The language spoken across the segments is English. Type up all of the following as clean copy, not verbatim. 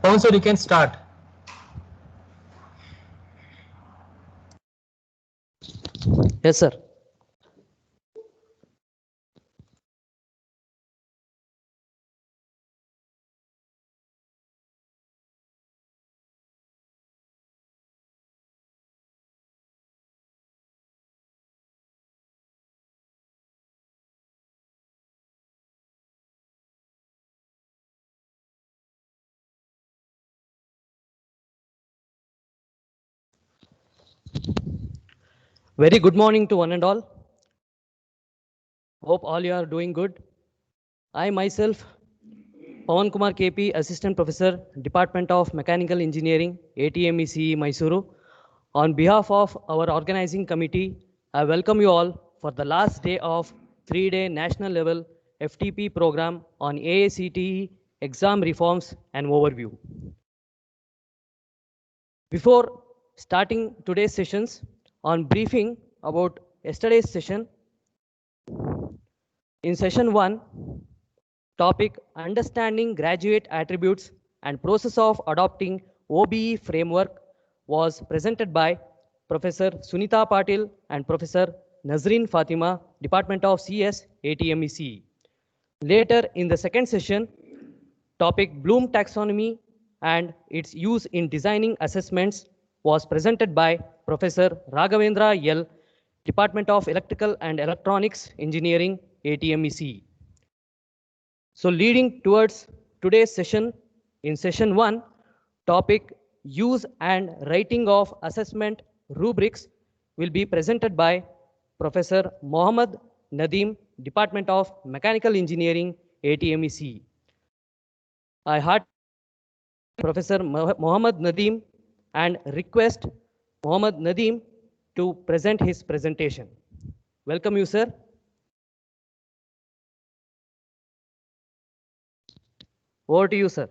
Pawan sir, you can start. Yes, sir. Very good morning to one and all. Hope all you are doing good. I myself, Pawan Kumar KP, Assistant Professor, Department of Mechanical Engineering, ATMECE, Mysuru. On behalf of our organizing committee, I welcome you all for the last day of 3-day national level FTP program on AICTE exam reforms and overview. Before starting today's sessions, on briefing about yesterday's session, in session 1, topic understanding graduate attributes and process of adopting OBE framework was presented by Professor Sunita Patil and Professor Nazreen Fatima, Department of CS, ATMECE. Later in the second session, topic Bloom taxonomy and its use in designing assessments was presented by Professor Raghavendra L, Department of Electrical and Electronics Engineering, ATMECE. So leading towards today's session, in session 1, topic use and writing of assessment rubrics will be presented by Professor Mohammad Nadeem, Department of Mechanical Engineering, ATMECE. I heart Professor Mohammad Nadeem and request Mohammad Nadeem to present his presentation. Welcome you, sir. Over to you, sir.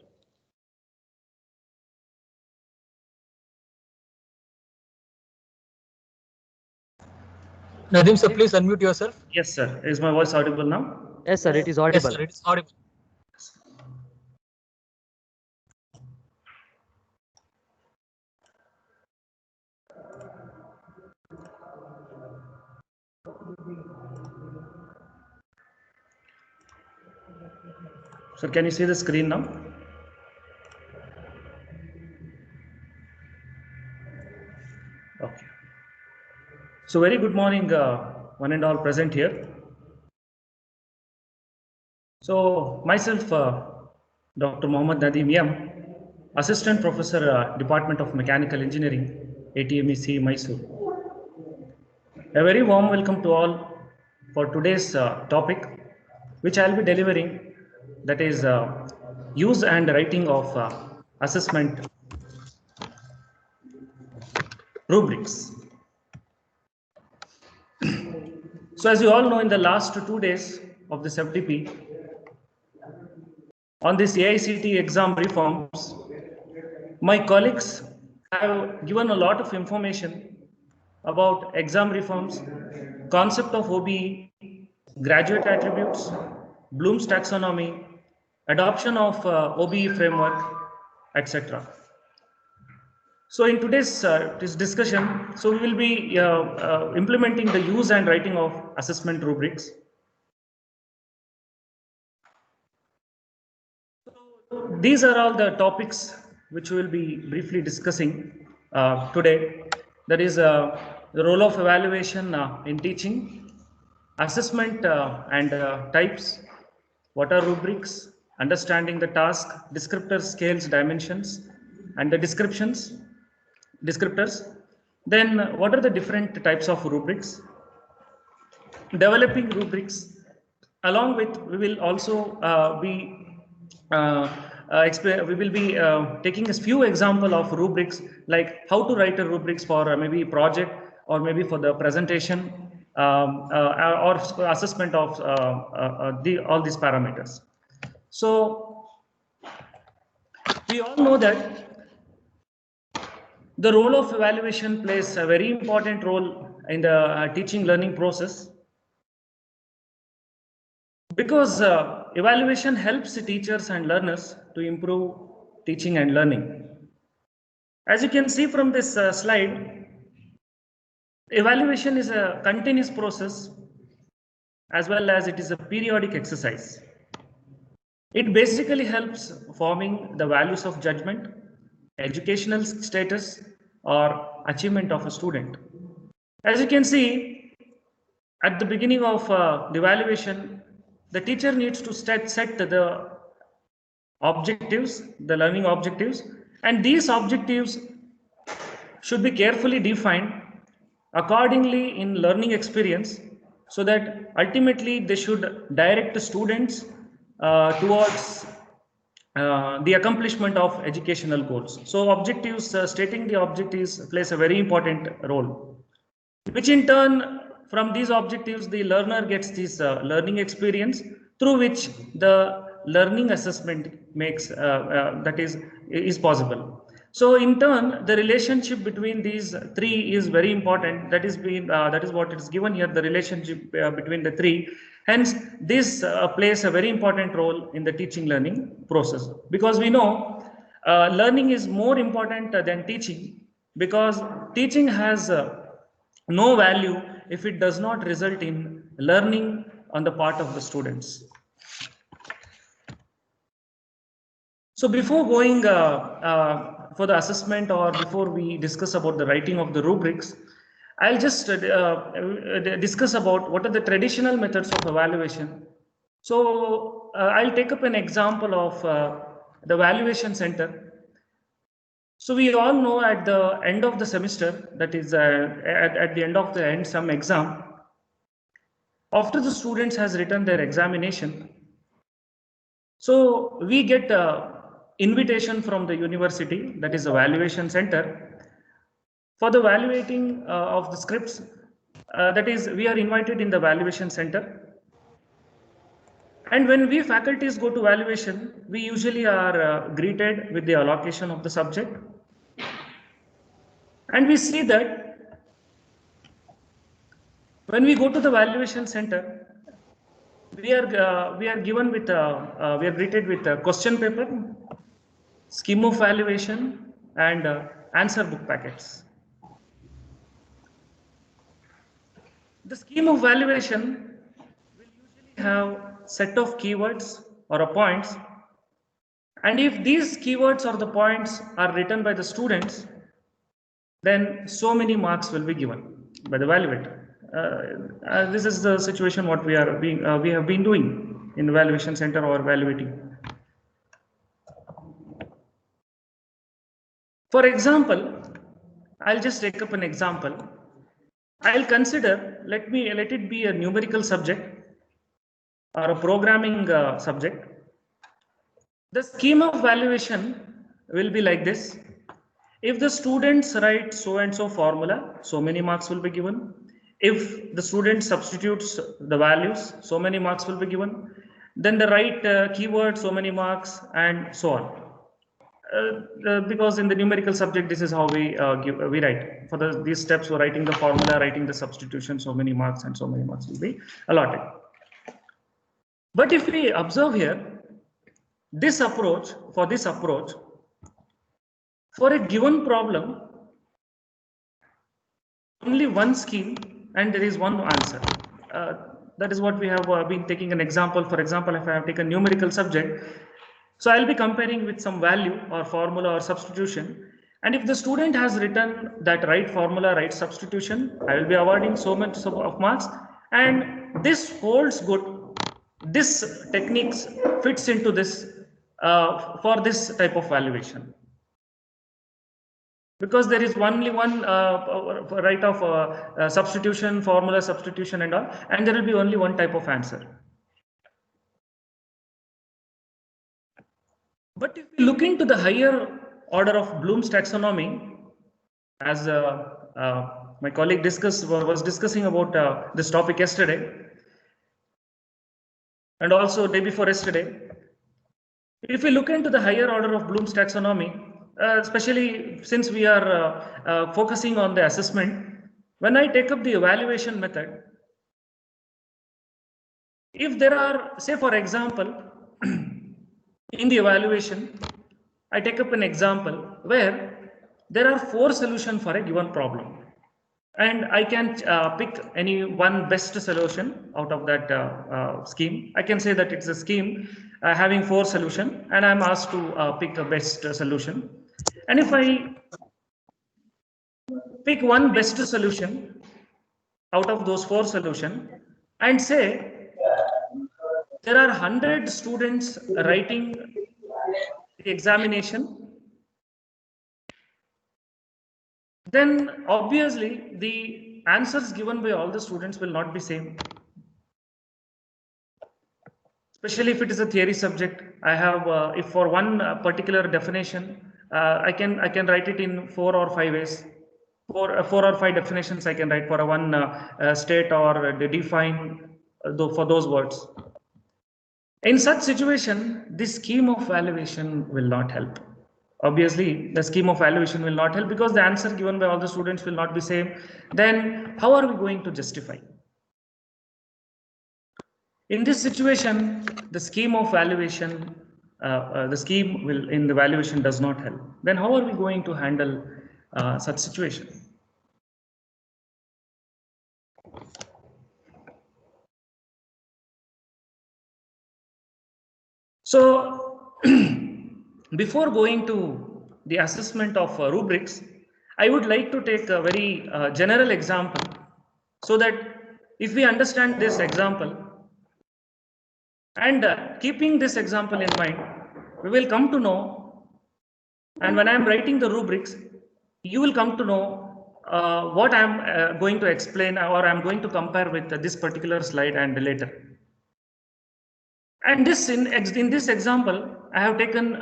Nadeem sir, please unmute yourself. Yes, sir. Is my voice audible now? Yes, sir, it is audible. Yes, sir, it is audible. Sir, can you see the screen now? Okay. So very good morning, one and all present here. So myself, Dr. Mohammad Nadeem M, Assistant Professor, Department of Mechanical Engineering, ATMECE, Mysuru. A very warm welcome to all for today's topic, which I'll be delivering, that is use and writing of assessment rubrics. So as you all know, in the last 2 days of this FTP, on this AICTE exam reforms, my colleagues have given a lot of information about exam reforms, concept of OBE, graduate attributes, Bloom's taxonomy, adoption of OBE framework, etc. So in today's this discussion, so we will be implementing the use and writing of assessment rubrics. These are all the topics which we will be briefly discussing today. That is the role of evaluation in teaching, assessment and types, what are rubrics, understanding the task, descriptors, scales, dimensions, and the descriptors. Then what are the different types of rubrics? Developing rubrics. Along with, we will also we will be taking a few example of rubrics, like how to write a rubrics for maybe project or maybe for the presentation or assessment of all these parameters. So we all know that the role of evaluation plays a very important role in the teaching learning process, because evaluation helps teachers and learners to improve teaching and learning. As you can see from this slide, evaluation is a continuous process as well as it is a periodic exercise. It basically helps forming the values of judgment, educational status, or achievement of a student. As you can see, at the beginning of the evaluation, the teacher needs to set the objectives, the learning objectives, and these objectives should be carefully defined accordingly in learning experience so that ultimately they should direct the students towards the accomplishment of educational goals. So objectives, stating the objectives plays a very important role, which in turn from these objectives the learner gets this learning experience through which the learning assessment makes that is possible. So in turn, the relationship between these three is very important. That is what is given here, the relationship between the three. Hence, this plays a very important role in the teaching learning process, because we know learning is more important than teaching, because teaching has no value if it does not result in learning on the part of the students. So before going for the assessment, or before we discuss about the writing of the rubrics, I'll just discuss about what are the traditional methods of evaluation. So I'll take up an example of the evaluation center. So we all know at the end of the semester, that is at the end of the end some exam, after the students has written their examination, so we get invitation from the university, that is evaluation center, for the evaluating of the scripts. That is, we are invited in the evaluation center, and when we faculties go to evaluation, we usually are greeted with the allocation of the subject, and we see that when we go to the evaluation center, we are given with we are greeted with a question paper, scheme of evaluation, and answer book packets. The scheme of evaluation will usually have set of keywords or points, and if these keywords or the points are written by the students, then so many marks will be given by the evaluator. This is the situation what we have been doing in evaluation center or evaluating. For example, I'll just take up an example. I'll consider, let it be a numerical subject or a programming subject. The scheme of evaluation will be like this. If the students write so and so formula, so many marks will be given. If the student substitutes the values, so many marks will be given. Then the right keyword, so many marks, and so on. Because in the numerical subject, this is how we write. For these steps, we're writing the formula, writing the substitution, so many marks, and so many marks will be allotted. But if we observe here, this approach, for a given problem, only one scheme and there is one answer. That is what we have been taking an example. For example, if I have taken numerical subject, so I'll be comparing with some value or formula or substitution. And if the student has written that right formula, right substitution, I will be awarding so much of marks. And this holds good. This techniques fits into this for this type of valuation. Because there is only one right of substitution, formula substitution and all, and there will be only one type of answer. But if we look into the higher order of Bloom's taxonomy, as my colleague was discussing about this topic yesterday, and also day before yesterday, if we look into the higher order of Bloom's taxonomy, especially since we are focusing on the assessment, when I take up the evaluation method, if there are, say for example, in the evaluation, I take up an example where there are 4 solutions for a given problem. And I can pick any one best solution out of that scheme. I can say that it's a scheme having 4 solutions, and I'm asked to pick a best solution. And if I pick one best solution out of those 4 solutions and say there are 100 students writing the examination, then obviously the answers given by all the students will not be same. Especially if it is a theory subject. I have if for one particular definition, I can write it in 4 or 5 ways. 4 or 5 definitions I can write for a one state or define for those words. In such situation, this scheme of evaluation will not help. Obviously, the scheme of evaluation will not help because the answer given by all the students will not be same. Then how are we going to justify? In this situation, the scheme of evaluation, the scheme will in the evaluation does not help. Then how are we going to handle such situation? So before going to the assessment of rubrics, I would like to take a very general example so that if we understand this example and keeping this example in mind, we will come to know, and when I am writing the rubrics, you will come to know what I am going to explain or I am going to compare with this particular slide and later. And this in this example, I have taken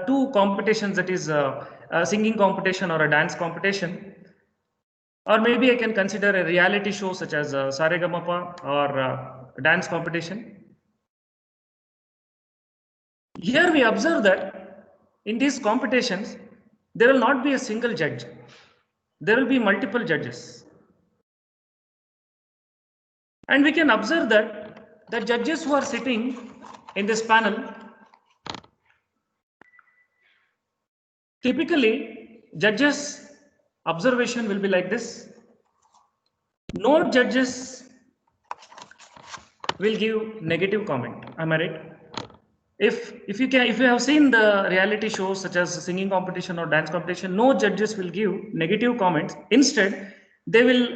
2 competitions, that is a singing competition or a dance competition, or maybe I can consider a reality show such as Saregamapa or a dance competition. Here we observe that in these competitions, there will not be a single judge. There will be multiple judges. And we can observe that the judges who are sitting in this panel, typically judges' observation will be like this. No judges will give negative comment. Am I right? If you have seen the reality shows such as singing competition or dance competition, no judges will give negative comments. Instead, they will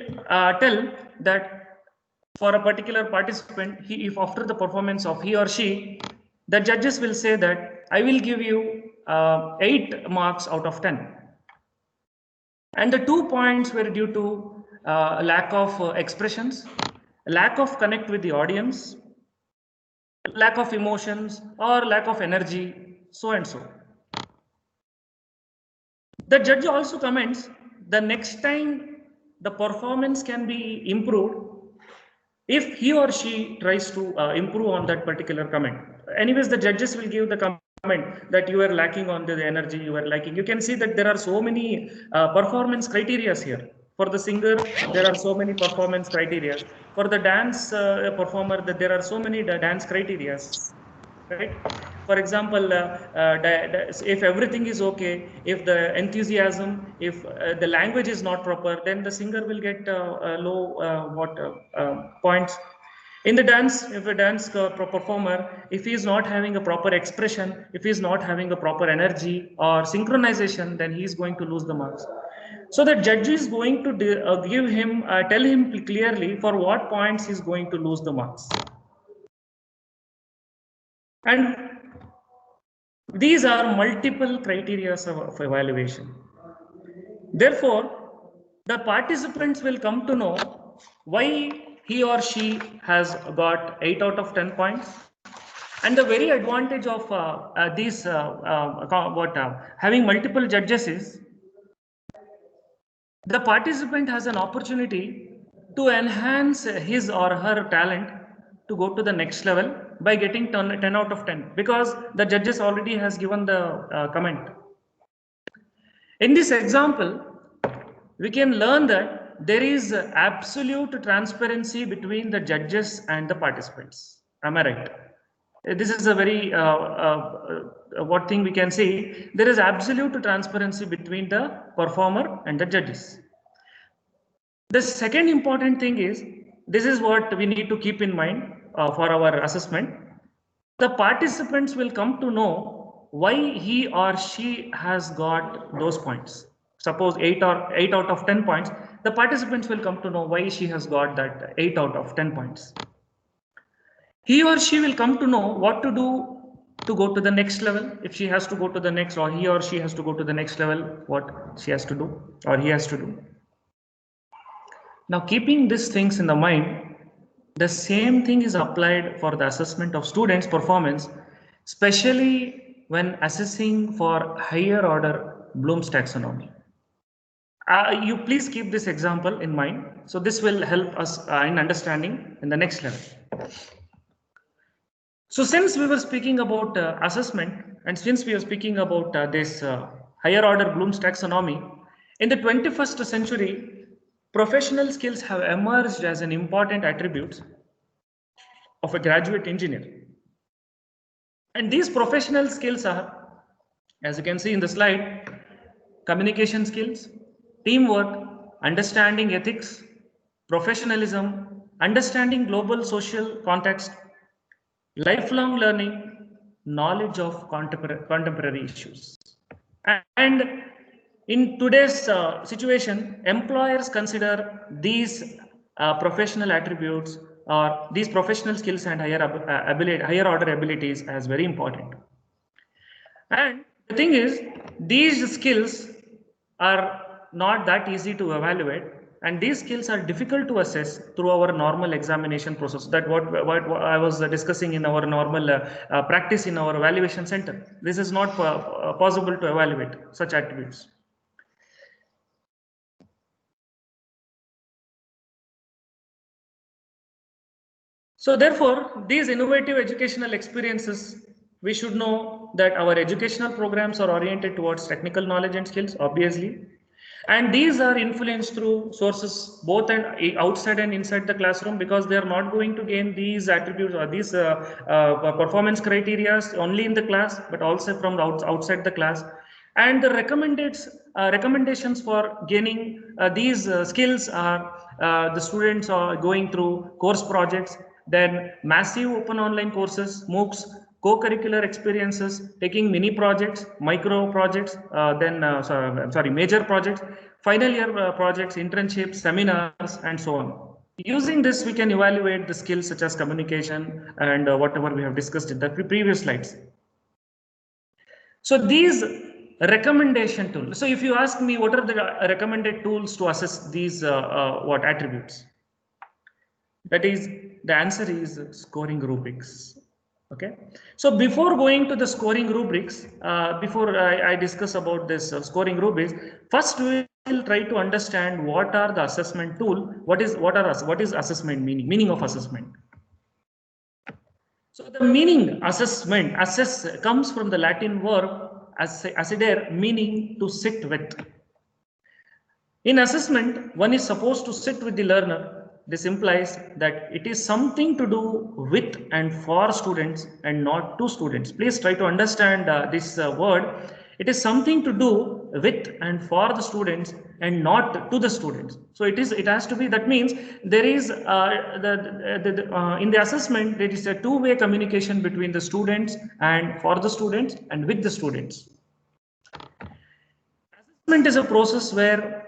tell that for a particular participant, if after the performance of he or she, the judges will say that I will give you 8 marks out of 10. And the 2 points were due to lack of expressions, lack of connect with the audience, lack of emotions, or lack of energy, so and so. The judge also comments the next time the performance can be improved if he or she tries to improve on that particular comment. Anyways, the judges will give the comment that you are lacking on the energy, you are lacking. You can see that there are so many performance criteria here. For the singer, there are so many performance criteria. For the dance performer, there are so many dance criteria. Right? For example, if everything is okay, if the enthusiasm, if the language is not proper, then the singer will get low points. In the dance, if a dance performer, if he is not having a proper expression, if he is not having a proper energy or synchronization, then he is going to lose the marks. So the judge is going to give him, tell him clearly for what points he is going to lose the marks. And these are multiple criteria of evaluation. Therefore, the participants will come to know why he or she has got 8 out of 10 points. And the very advantage of having multiple judges is the participant has an opportunity to enhance his or her talent to go to the next level by getting 10 out of 10 because the judges already has given the comment. In this example, we can learn that there is absolute transparency between the judges and the participants. Am I right? This is a very what thing we can say, there is absolute transparency between the performer and the judges. The second important thing is, this is what we need to keep in mind for our assessment. The participants will come to know why he or she has got those points. Suppose 8 out of 10 points, the participants will come to know why she has got that 8 out of 10 points. He or she will come to know what to do to go to the next level. If she has to go to the next, or he or she has to go to the next level, what she has to do or he has to do. Now, keeping these things in the mind, the same thing is applied for the assessment of students' performance, especially when assessing for higher order Bloom's taxonomy. You please keep this example in mind. So this will help us in understanding in the next level. So since we were speaking about assessment, and since we are speaking about this higher order Bloom's taxonomy, in the 21st century, professional skills have emerged as an important attribute of a graduate engineer. And these professional skills are, as you can see in the slide, communication skills, teamwork, understanding ethics, professionalism, understanding global social context, lifelong learning, knowledge of contemporary issues. And in today's situation, employers consider these professional attributes or these professional skills and higher order abilities as very important. And the thing is, these skills are not that easy to evaluate, and these skills are difficult to assess through our normal examination process. That what I was discussing in our normal practice in our evaluation center. This is not possible to evaluate such attributes. So therefore, these innovative educational experiences, we should know that our educational programs are oriented towards technical knowledge and skills, obviously. And these are influenced through sources both and outside and inside the classroom, because they are not going to gain these attributes or these performance criteria only in the class, but also from outside the class. And the recommendations for gaining these skills are the students are going through course projects, then massive open online courses, MOOCs, co-curricular experiences, taking mini projects, micro projects, major projects, final year projects, internships, seminars, and so on. Using this, we can evaluate the skills such as communication and whatever we have discussed in the previous slides. So these recommendation tools. So if you ask me what are the recommended tools to assess these attributes? That is, the answer is scoring rubrics. Okay. So before going to the scoring rubrics, before I discuss about this scoring rubrics, first we will try to understand what are the assessment tool. What is assessment meaning of assessment? So the meaning assessment, assess comes from the Latin verb assedere, meaning to sit with. In assessment, one is supposed to sit with the learner. This implies that it is something to do with and for students and not to students. Please try to understand this word. It is something to do with and for the students and not to the students. So it has to be, that means there is in the assessment, there is a two-way communication between the students and for the students and with the students. Assessment is a process where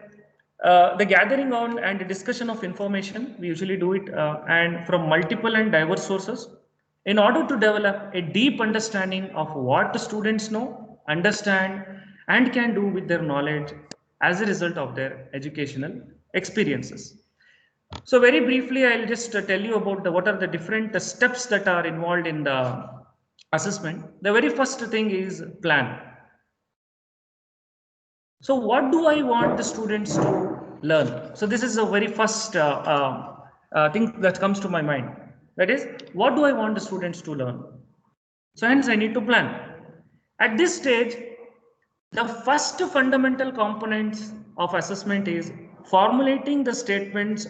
the gathering on and the discussion of information, we usually do it and from multiple and diverse sources in order to develop a deep understanding of what the students know, understand, and can do with their knowledge as a result of their educational experiences. So very briefly, I'll just tell you about what are the different steps that are involved in the assessment. The very first thing is plan. So what do I want the students to learn? So this is the very first thing that comes to my mind. That is, what do I want the students to learn? So hence I need to plan. At this stage, the first fundamental components of assessment is formulating the statements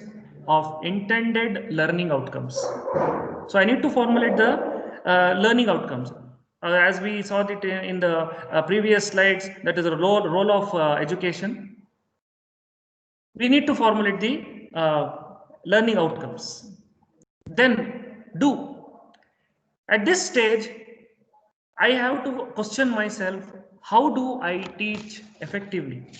of intended learning outcomes. So I need to formulate the learning outcomes. as we saw it in the previous slides, that is the role of education. We need to formulate the learning outcomes. Then do. At this stage, I have to question myself, how do I teach effectively?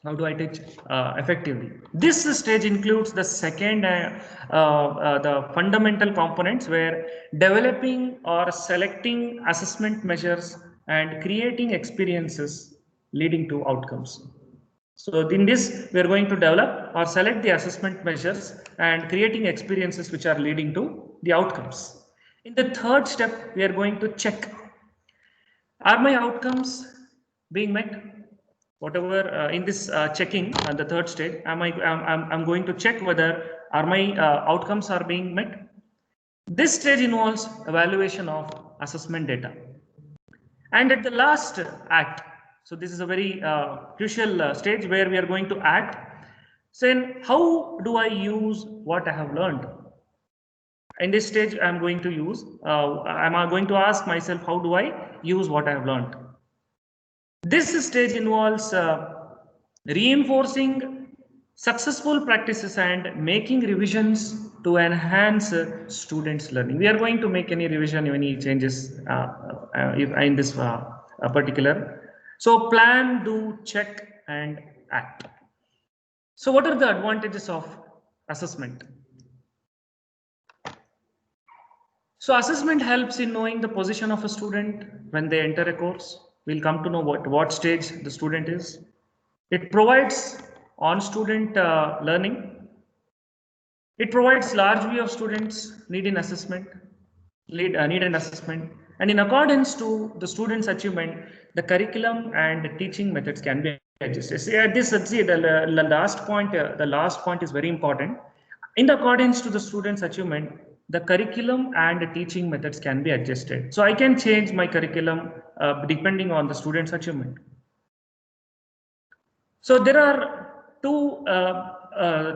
How do I teach effectively? This stage includes the second, the fundamental components, where developing or selecting assessment measures and creating experiences leading to outcomes. So in this, we are going to develop or select the assessment measures and creating experiences which are leading to the outcomes. In the third step, we are going to check, are my outcomes being met? Whatever in this checking on the third stage, I'm going to check whether are my outcomes are being met. This stage involves evaluation of assessment data. And at the last act, so this is a very crucial stage where we are going to act. So then how do I use what I have learned? In this stage, I'm going to use, I'm going to ask myself, how do I use what I have learned? This stage involves reinforcing successful practices and making revisions to enhance students' learning. We are going to make any revision, any changes in this particular. So plan, do, check, and act. So what are the advantages of assessment? So assessment helps in knowing the position of a student when they enter a course. We'll come to know what stage the student is. It provides on-student learning. It provides large view of students need an assessment, need an assessment, and in accordance to the student's achievement, the curriculum and teaching methods can be adjusted. See, the last point is very important. In accordance to the student's achievement, the curriculum and teaching methods can be adjusted. So I can change my curriculum depending on the student's achievement. So there are two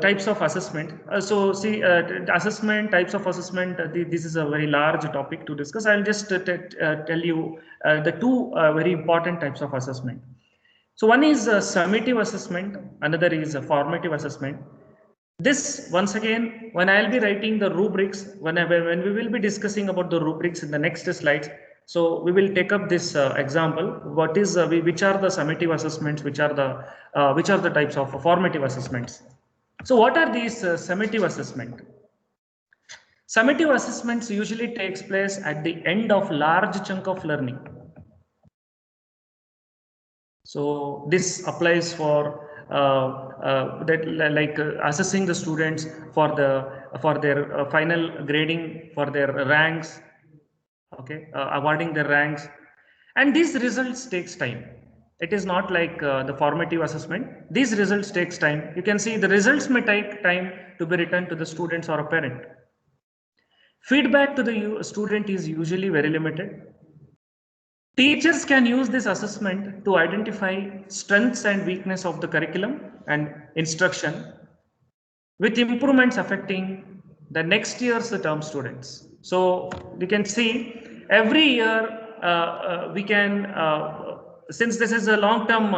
types of assessment. Assessment, types of assessment, this is a very large topic to discuss. I'll just tell you the two very important types of assessment. So one is summative assessment, another is a formative assessment. This, once again, when I'll be writing the rubrics, when we will be discussing about the rubrics in the next slides, so we will take up this example. What is which are the summative assessments? Which are the types of formative assessments? So what are these summative assessment? Summative assessments usually takes place at the end of large chunk of learning. So this applies for assessing the students for their final grading, for their ranks, okay, awarding their ranks, and these results takes time. It is not like the formative assessment. These results takes time. You can see the results may take time to be returned to the students or a parent. Feedback to the student is usually very limited. Teachers can use this assessment to identify strengths and weakness of the curriculum and instruction, with improvements affecting the next year's term students. So you can see every year we can, since this is a long-term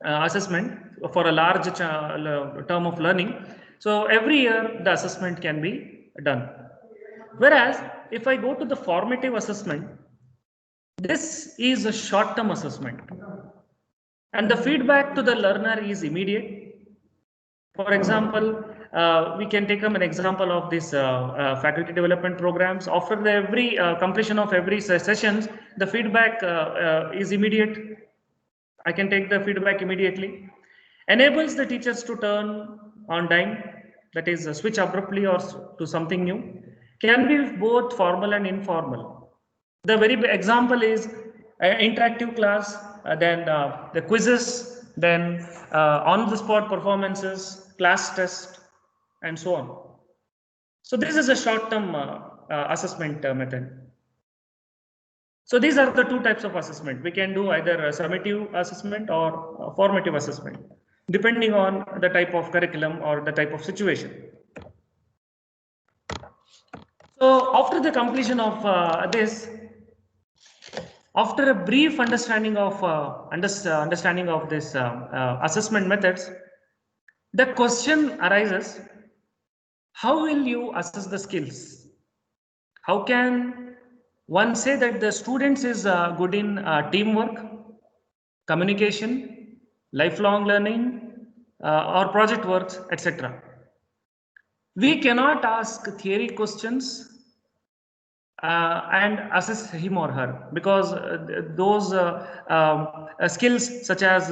assessment for a large term of learning, so every year the assessment can be done. Whereas if I go to the formative assessment, this is a short-term assessment, and the feedback to the learner is immediate. For example, we can take an example of this faculty development programs. After every completion of every sessions, the feedback is immediate. I can take the feedback immediately. Enables the teachers to turn on dime, that is switch abruptly or to something new. Can be both formal and informal. The very example is interactive class, then the quizzes, then on-the-spot performances, class test, and so on. So this is a short-term assessment method. So these are the two types of assessment. We can do either a summative assessment or a formative assessment, depending on the type of curriculum or the type of situation. So after the completion of this, After a brief understanding of this assessment methods, the question arises: how will you assess the skills? How can one say that the students is good in teamwork, communication, lifelong learning, or project works, etc.? We cannot ask theory questions and assess him or her, because those skills such as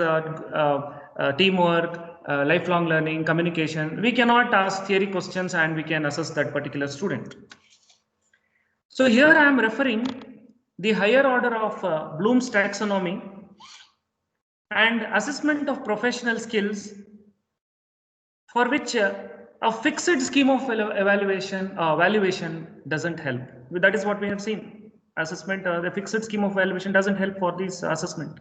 teamwork, lifelong learning, communication, we cannot ask theory questions and we can assess that particular student. So here I am referring the higher order of Bloom's taxonomy and assessment of professional skills, for which a fixed scheme of evaluation doesn't help. That is what we have seen. Assessment, the fixed scheme of evaluation doesn't help for this assessment.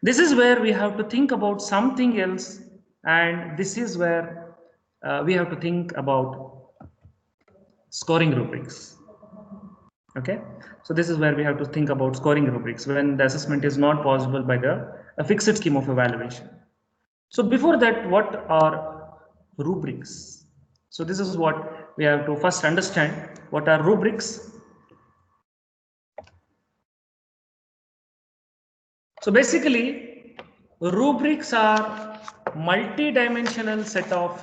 This is where we have to think about something else, and this is where we have to think about scoring rubrics. Okay, so this is where we have to think about scoring rubrics when the assessment is not possible by a fixed scheme of evaluation. So before that, what are rubrics? So this is what we have to first understand. What are rubrics? So basically, rubrics are multi-dimensional set of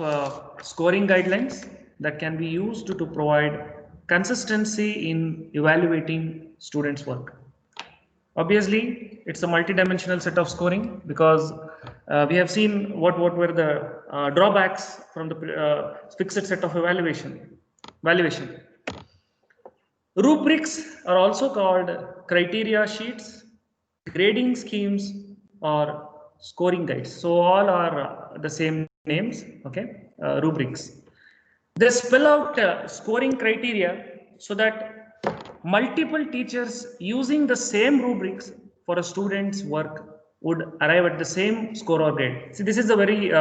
scoring guidelines that can be used to provide consistency in evaluating students' work. Obviously, it's a multi-dimensional set of scoring because we have seen what were the drawbacks from the fixed set of evaluation. Rubrics are also called criteria sheets, grading schemes, or scoring guides. So all are the same names. Okay, rubrics. They spell out scoring criteria so that multiple teachers using the same rubrics for a student's work would arrive at the same score or grade. See, this is a very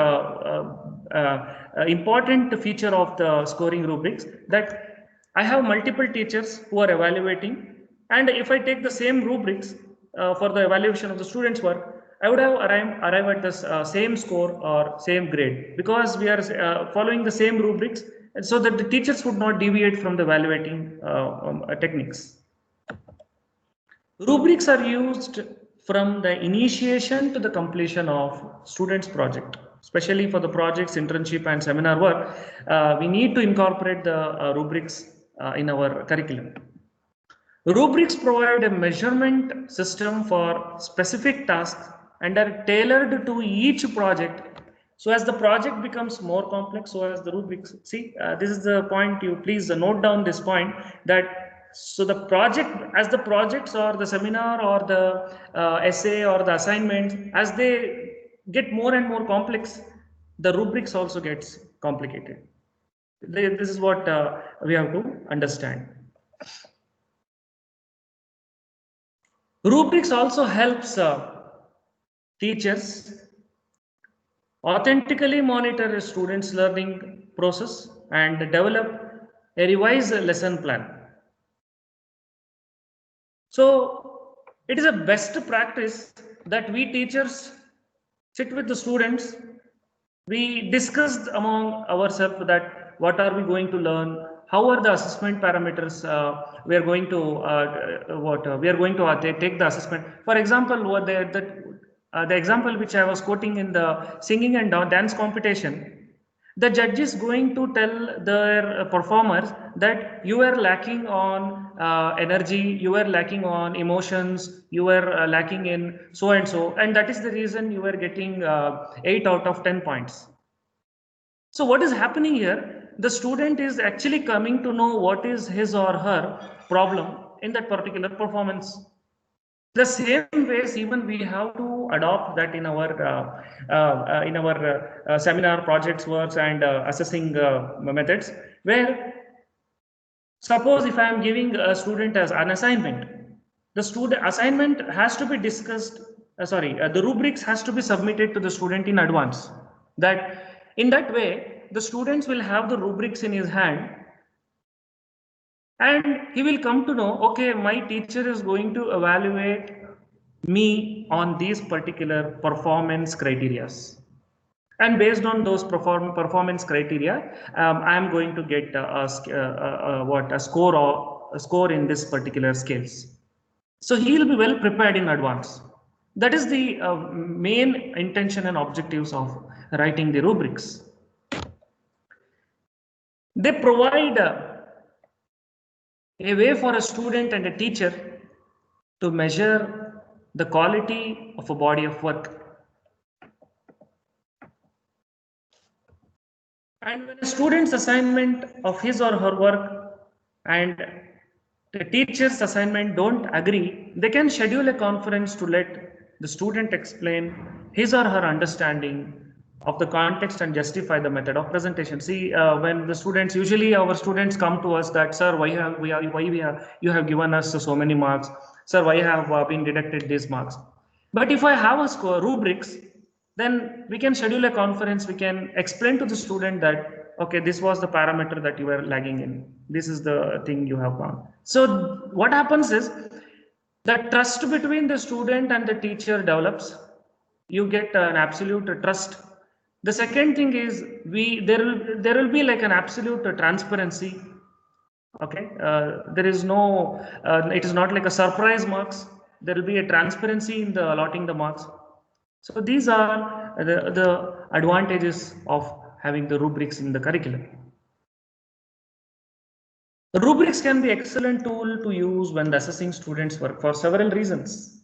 important feature of the scoring rubrics, that I have multiple teachers who are evaluating, and if I take the same rubrics for the evaluation of the student's work, I would have arrive at the same score or same grade, because we are following the same rubrics, and so that the teachers would not deviate from the evaluating techniques. Rubrics are used from the initiation to the completion of students' project. Especially for the projects, internship, and seminar work, we need to incorporate the rubrics in our curriculum. Rubrics provide a measurement system for specific tasks and are tailored to each project. So as the project becomes more complex, so as the rubrics, see, this is the point, you please note down this point, that so the project, as the projects or the seminar or the essay or the assignments, as they get more and more complex, the rubrics also gets complicated. This is what we have to understand. Rubrics also helps teachers authentically monitor a student's learning process and develop a revised lesson plan. So it is a best practice that we teachers sit with the students. We discussed among ourselves that what are we going to learn, how are the assessment parameters we are going to take the assessment. For example, what the example which I was quoting in the singing and dance competition, the judge is going to tell their performers that you are lacking on energy, you are lacking on emotions, you are lacking in so and so, and that is the reason you are getting 8 out of 10 points. So what is happening here? The student is actually coming to know what is his or her problem in that particular performance. The same ways, even we have to adopt that in our seminar, projects, works, and assessing methods. Where, suppose if I am giving a student as an assignment, the student assignment has to be discussed. The rubrics has to be submitted to the student in advance. That in that way, the students will have the rubrics in his hand, And he will come to know, okay, my teacher is going to evaluate me on these particular performance criteria, and based on those performance criteria, I am going to get a score or a score in this particular scales. So he will be well prepared in advance. That is the main intention and objectives of writing the rubrics. They provide a way for a student and a teacher to measure the quality of a body of work. And when a student's assignment of his or her work and the teacher's assignment don't agree, they can schedule a conference to let the student explain his or her understanding of the context and justify the method of presentation. See, when the students, usually our students come to us that, sir, you have given us so many marks, sir, why have been deducted these marks? But if I have a score rubrics, then we can schedule a conference, we can explain to the student that, okay, this was the parameter that you were lagging in, this is the thing you have gone. So what happens is the trust between the student and the teacher develops. You get an absolute trust. The second thing is there will be like an absolute transparency. Okay, there is no it is not like a surprise marks. There will be a transparency in the allotting the marks. So these are the advantages of having the rubrics in the curriculum. The rubrics can be an excellent tool to use when assessing students' work for several reasons.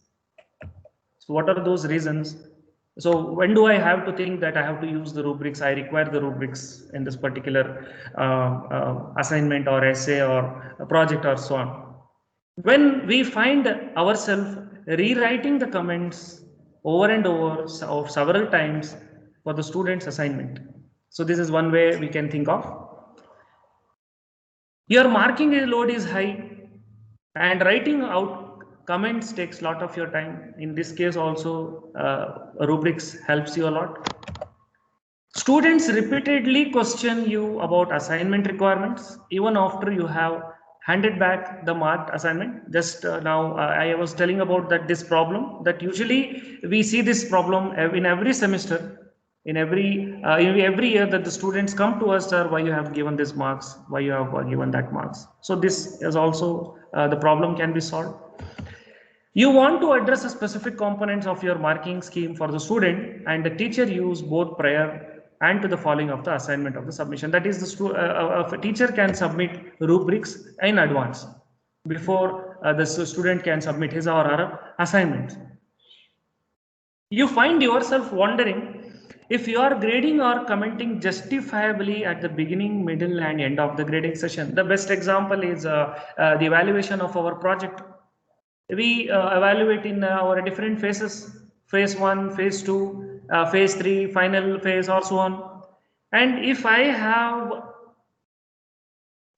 So what are those reasons? So when do I have to think that I have to use the rubrics? I require the rubrics in this particular assignment or essay or a project or so on. When we find ourselves rewriting the comments over and over several times for the student's assignment. So this is one way we can think of. Your marking load is high and writing out comments takes a lot of your time. In this case also, rubrics helps you a lot. Students repeatedly question you about assignment requirements even after you have handed back the marked assignment. Just now I was telling about that this problem, that usually we see this problem in every semester, in every year, that the students come to us, sir, why you have given this marks, why you have given that marks. So this is also the problem can be solved. You want to address a specific components of your marking scheme for the student, and the teacher use both prior and to the following of the assignment of the submission. That is, the teacher can submit rubrics in advance before the student can submit his or her assignment. You find yourself wondering if you are grading or commenting justifiably at the beginning, middle, and end of the grading session. The best example is the evaluation of our project. We evaluate in our different phases, phase 1, phase 2, phase 3, final phase, or so on. And if I have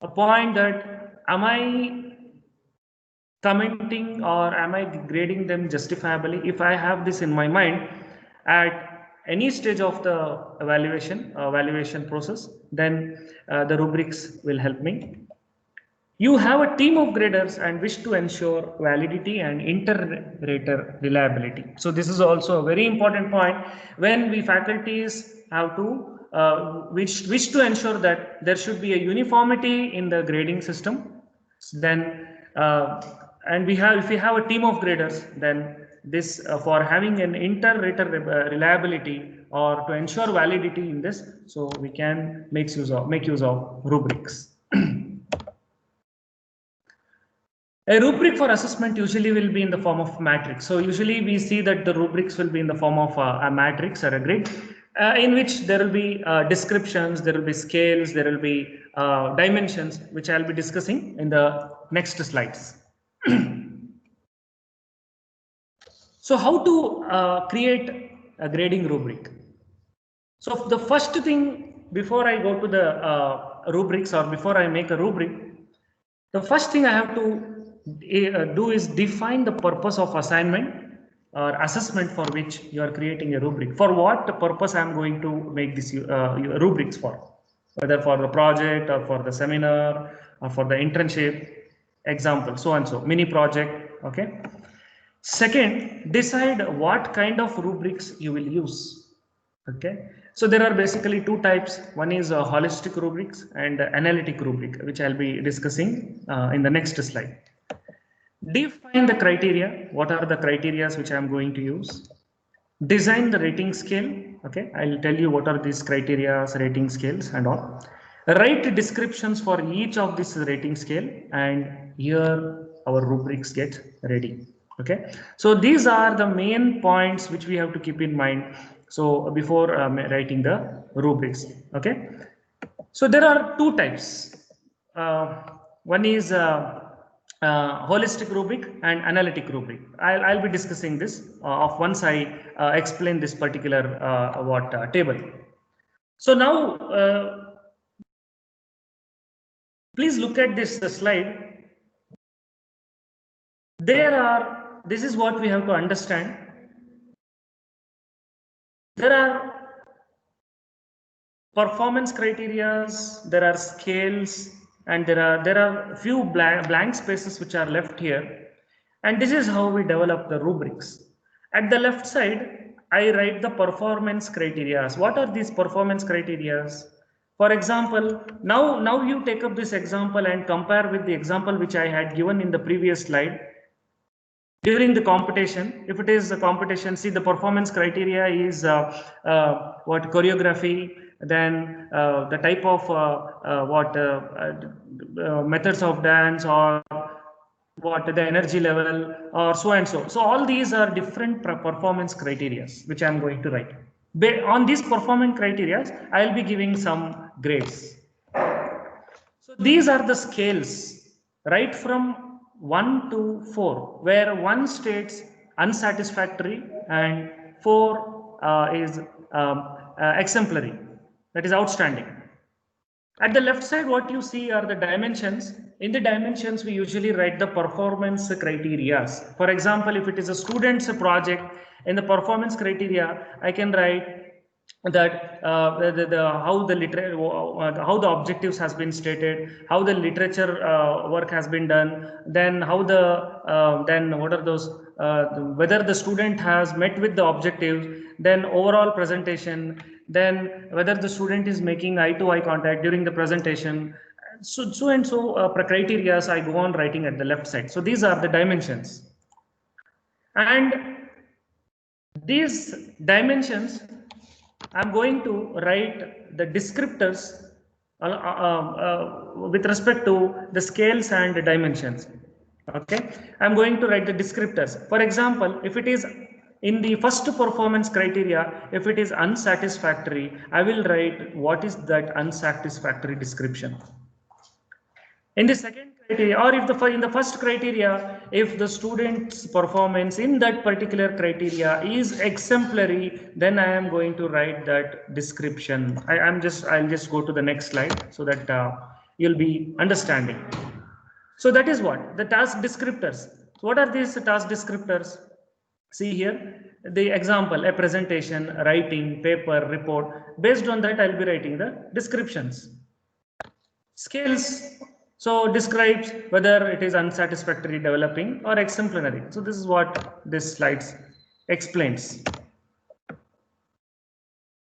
a point that am I commenting or am I grading them justifiably, if I have this in my mind at any stage of the evaluation process, then the rubrics will help me. You have a team of graders and wish to ensure validity and inter-rater reliability. So this is also a very important point when we faculties have to wish to ensure that there should be a uniformity in the grading system. Then and if we have a team of graders, then this for having an inter-rater reliability or to ensure validity in this, so we can make use of rubrics. A rubric for assessment usually will be in the form of matrix. So usually we see that the rubrics will be in the form of a matrix or a grid, in which there will be descriptions, there will be scales, there will be dimensions, which I'll be discussing in the next slides. So how to create a grading rubric? So the first thing, before I go to the rubrics or before I make a rubric, the first thing I have to do is define the purpose of assignment or assessment for which you are creating a rubric. For what purpose I am going to make this rubrics for, whether for the project or for the seminar for the internship, example, so and so, mini project. Okay. Second, decide what kind of rubrics you will use. Okay. So there are basically two types. One is holistic rubrics and analytic rubric, which I'll be discussing in the next slide. Define the criteria. What are the criteria which I'm going to use? Design the rating scale. Okay, I'll tell you what are these criteria, rating scales and all. Write descriptions for each of this rating scale, and here our rubrics get ready. Okay, so these are the main points which we have to keep in mind. So before writing the rubrics. Okay, so there are two types. One is holistic rubric and analytic rubric. I'll be discussing this of once I explain this particular table. So now please look at this slide. This is what we have to understand. There are performance criteria, there are scales, and there are few blank spaces which are left here, and this is how we develop the rubrics. At the left side, I write the performance criteria. What are these performance criteria? For example, now you take up this example and compare with the example which I had given in the previous slide. During the competition, if it is a competition, see the performance criteria is what choreography, then the type of methods of dance, or what the energy level, or so and so. So all these are different performance criteria which I am going to write. On these performance criteria, I will be giving some grades. So these are the scales, right from 1 to 4, where 1 states unsatisfactory and 4 is exemplary, that is outstanding. At the left side, what you see are the dimensions. In the dimensions, we usually write the performance criteria. For example, if it is a student's project, in the performance criteria, I can write that how the objectives has been stated, how the literature work has been done, then how then what are those, whether the student has met with the objectives, then overall presentation, then whether the student is making eye-to-eye contact during the presentation. So and so criteria I go on writing at the left side. So these are the dimensions, and these dimensions I'm going to write the descriptors with respect to the scales and the dimensions. Okay, I'm going to write the descriptors. For example, if it is in the first performance criteria, if it is unsatisfactory, I will write what is that unsatisfactory description. In the second criteria, or if in the first criteria, if the student's performance in that particular criteria is exemplary, then I am going to write that description. I'll just go to the next slide so that you'll be understanding. So that is what the task descriptors. What are these task descriptors? See here the example: a presentation, writing, paper, report. Based on that, I'll be writing the descriptions. Scales. So describes whether it is unsatisfactory, developing, or exemplary. So this is what this slide explains.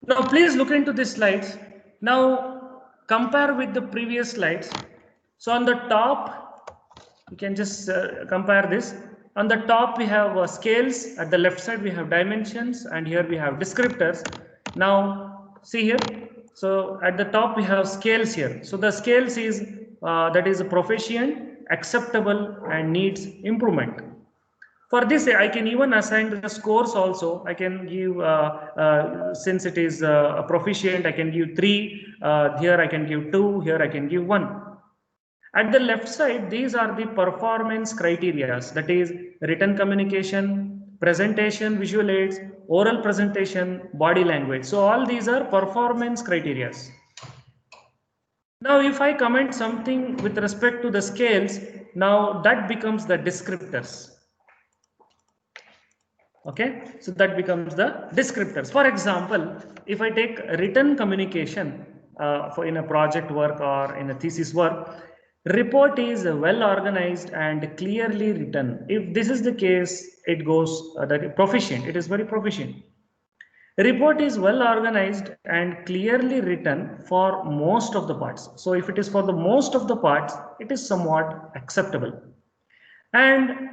Now please look into these slides. Now compare with the previous slides. So on the top, you can just compare this. On the top we have scales, at the left side we have dimensions, and here we have descriptors. Now see here. So at the top we have scales here. So the scales is that is proficient, acceptable, and needs improvement. For this, I can even assign the scores also. I can give, since it is proficient, I can give 3. Here I can give 2. Here I can give 1. At the left side, these are the performance criteria. That is written communication, presentation, visual aids, oral presentation, body language. So all these are performance criteria. Now, if I comment something with respect to the scales, now that becomes the descriptors. Okay, so that becomes the descriptors. For example, if I take written communication in a project work or in a thesis work, Report is well organized and clearly written. If this is the case, it goes that proficient. It is very proficient. Report is well organized and clearly written for most of the parts. So if it is for the most of the parts, it is somewhat acceptable. And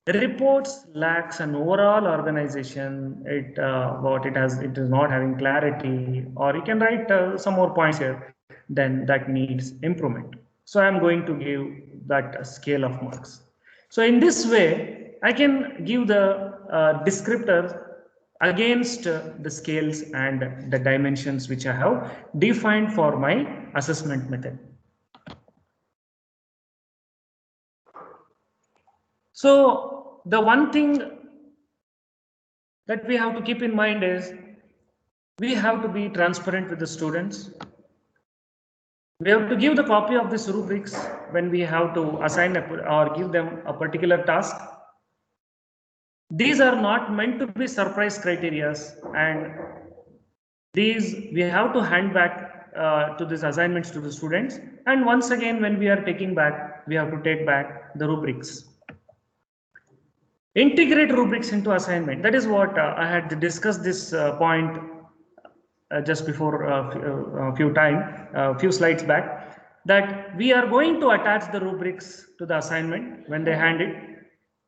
reports lacks an overall organization. It is not having clarity, or you can write some more points here. Then that needs improvement. So I am going to give that scale of marks. So in this way, I can give the descriptors against the scales and the dimensions which I have defined for my assessment method. So the one thing that we have to keep in mind is we have to be transparent with the students. We have to give the copy of this rubrics when we have to assign or give them a particular task. These are not meant to be surprise criteria, and these we have to hand back to these assignments to the students. And once again, when we are taking back, we have to take back the rubrics. Integrate rubrics into assignment. That is what I had discussed this point just before a few slides back, that we are going to attach the rubrics to the assignment when they hand it.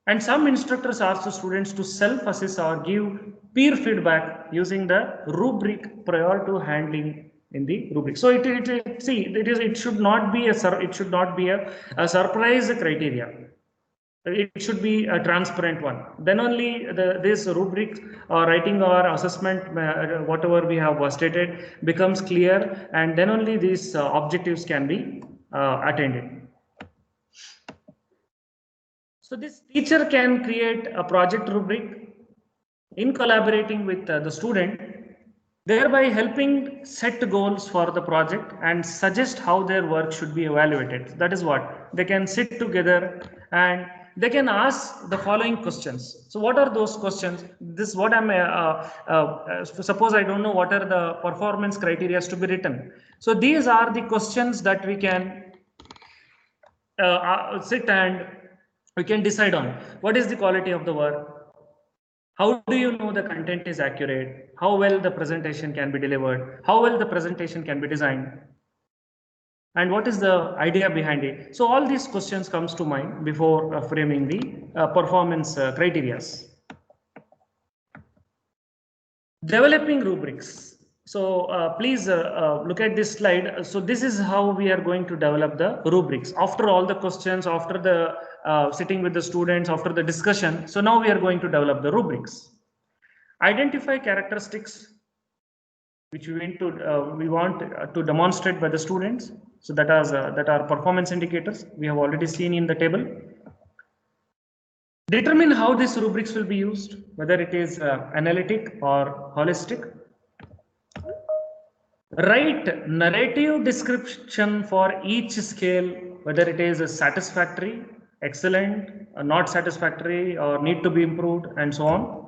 And some instructors ask the students to self-assess or give peer feedback using the rubric prior to handling in the rubric. So it should not be a surprise criteria. It should be a transparent one. Then only this rubric or writing or assessment, whatever we have stated, becomes clear, and then only these objectives can be attained. So this teacher can create a project rubric in collaborating with the student, thereby helping set goals for the project and suggest how their work should be evaluated. That is what they can sit together and they can ask the following questions. So what are those questions? This is what I'm suppose I don't know what are the performance criteria to be written. So these are the questions that we can sit and we can decide on. What is the quality of the work? How do you know the content is accurate? How well the presentation can be delivered? How well the presentation can be designed? And what is the idea behind it? So all these questions comes to mind before framing the performance criteria. Developing rubrics. So please look at this slide. So this is how we are going to develop the rubrics. After all the questions, after the sitting with the students, after the discussion. So now we are going to develop the rubrics. Identify characteristics which we want to demonstrate by the students. So that are performance indicators we have already seen in the table. Determine how these rubrics will be used, whether it is analytic or holistic. Write narrative description for each scale, whether it is satisfactory, excellent, not satisfactory, or need to be improved, and so on.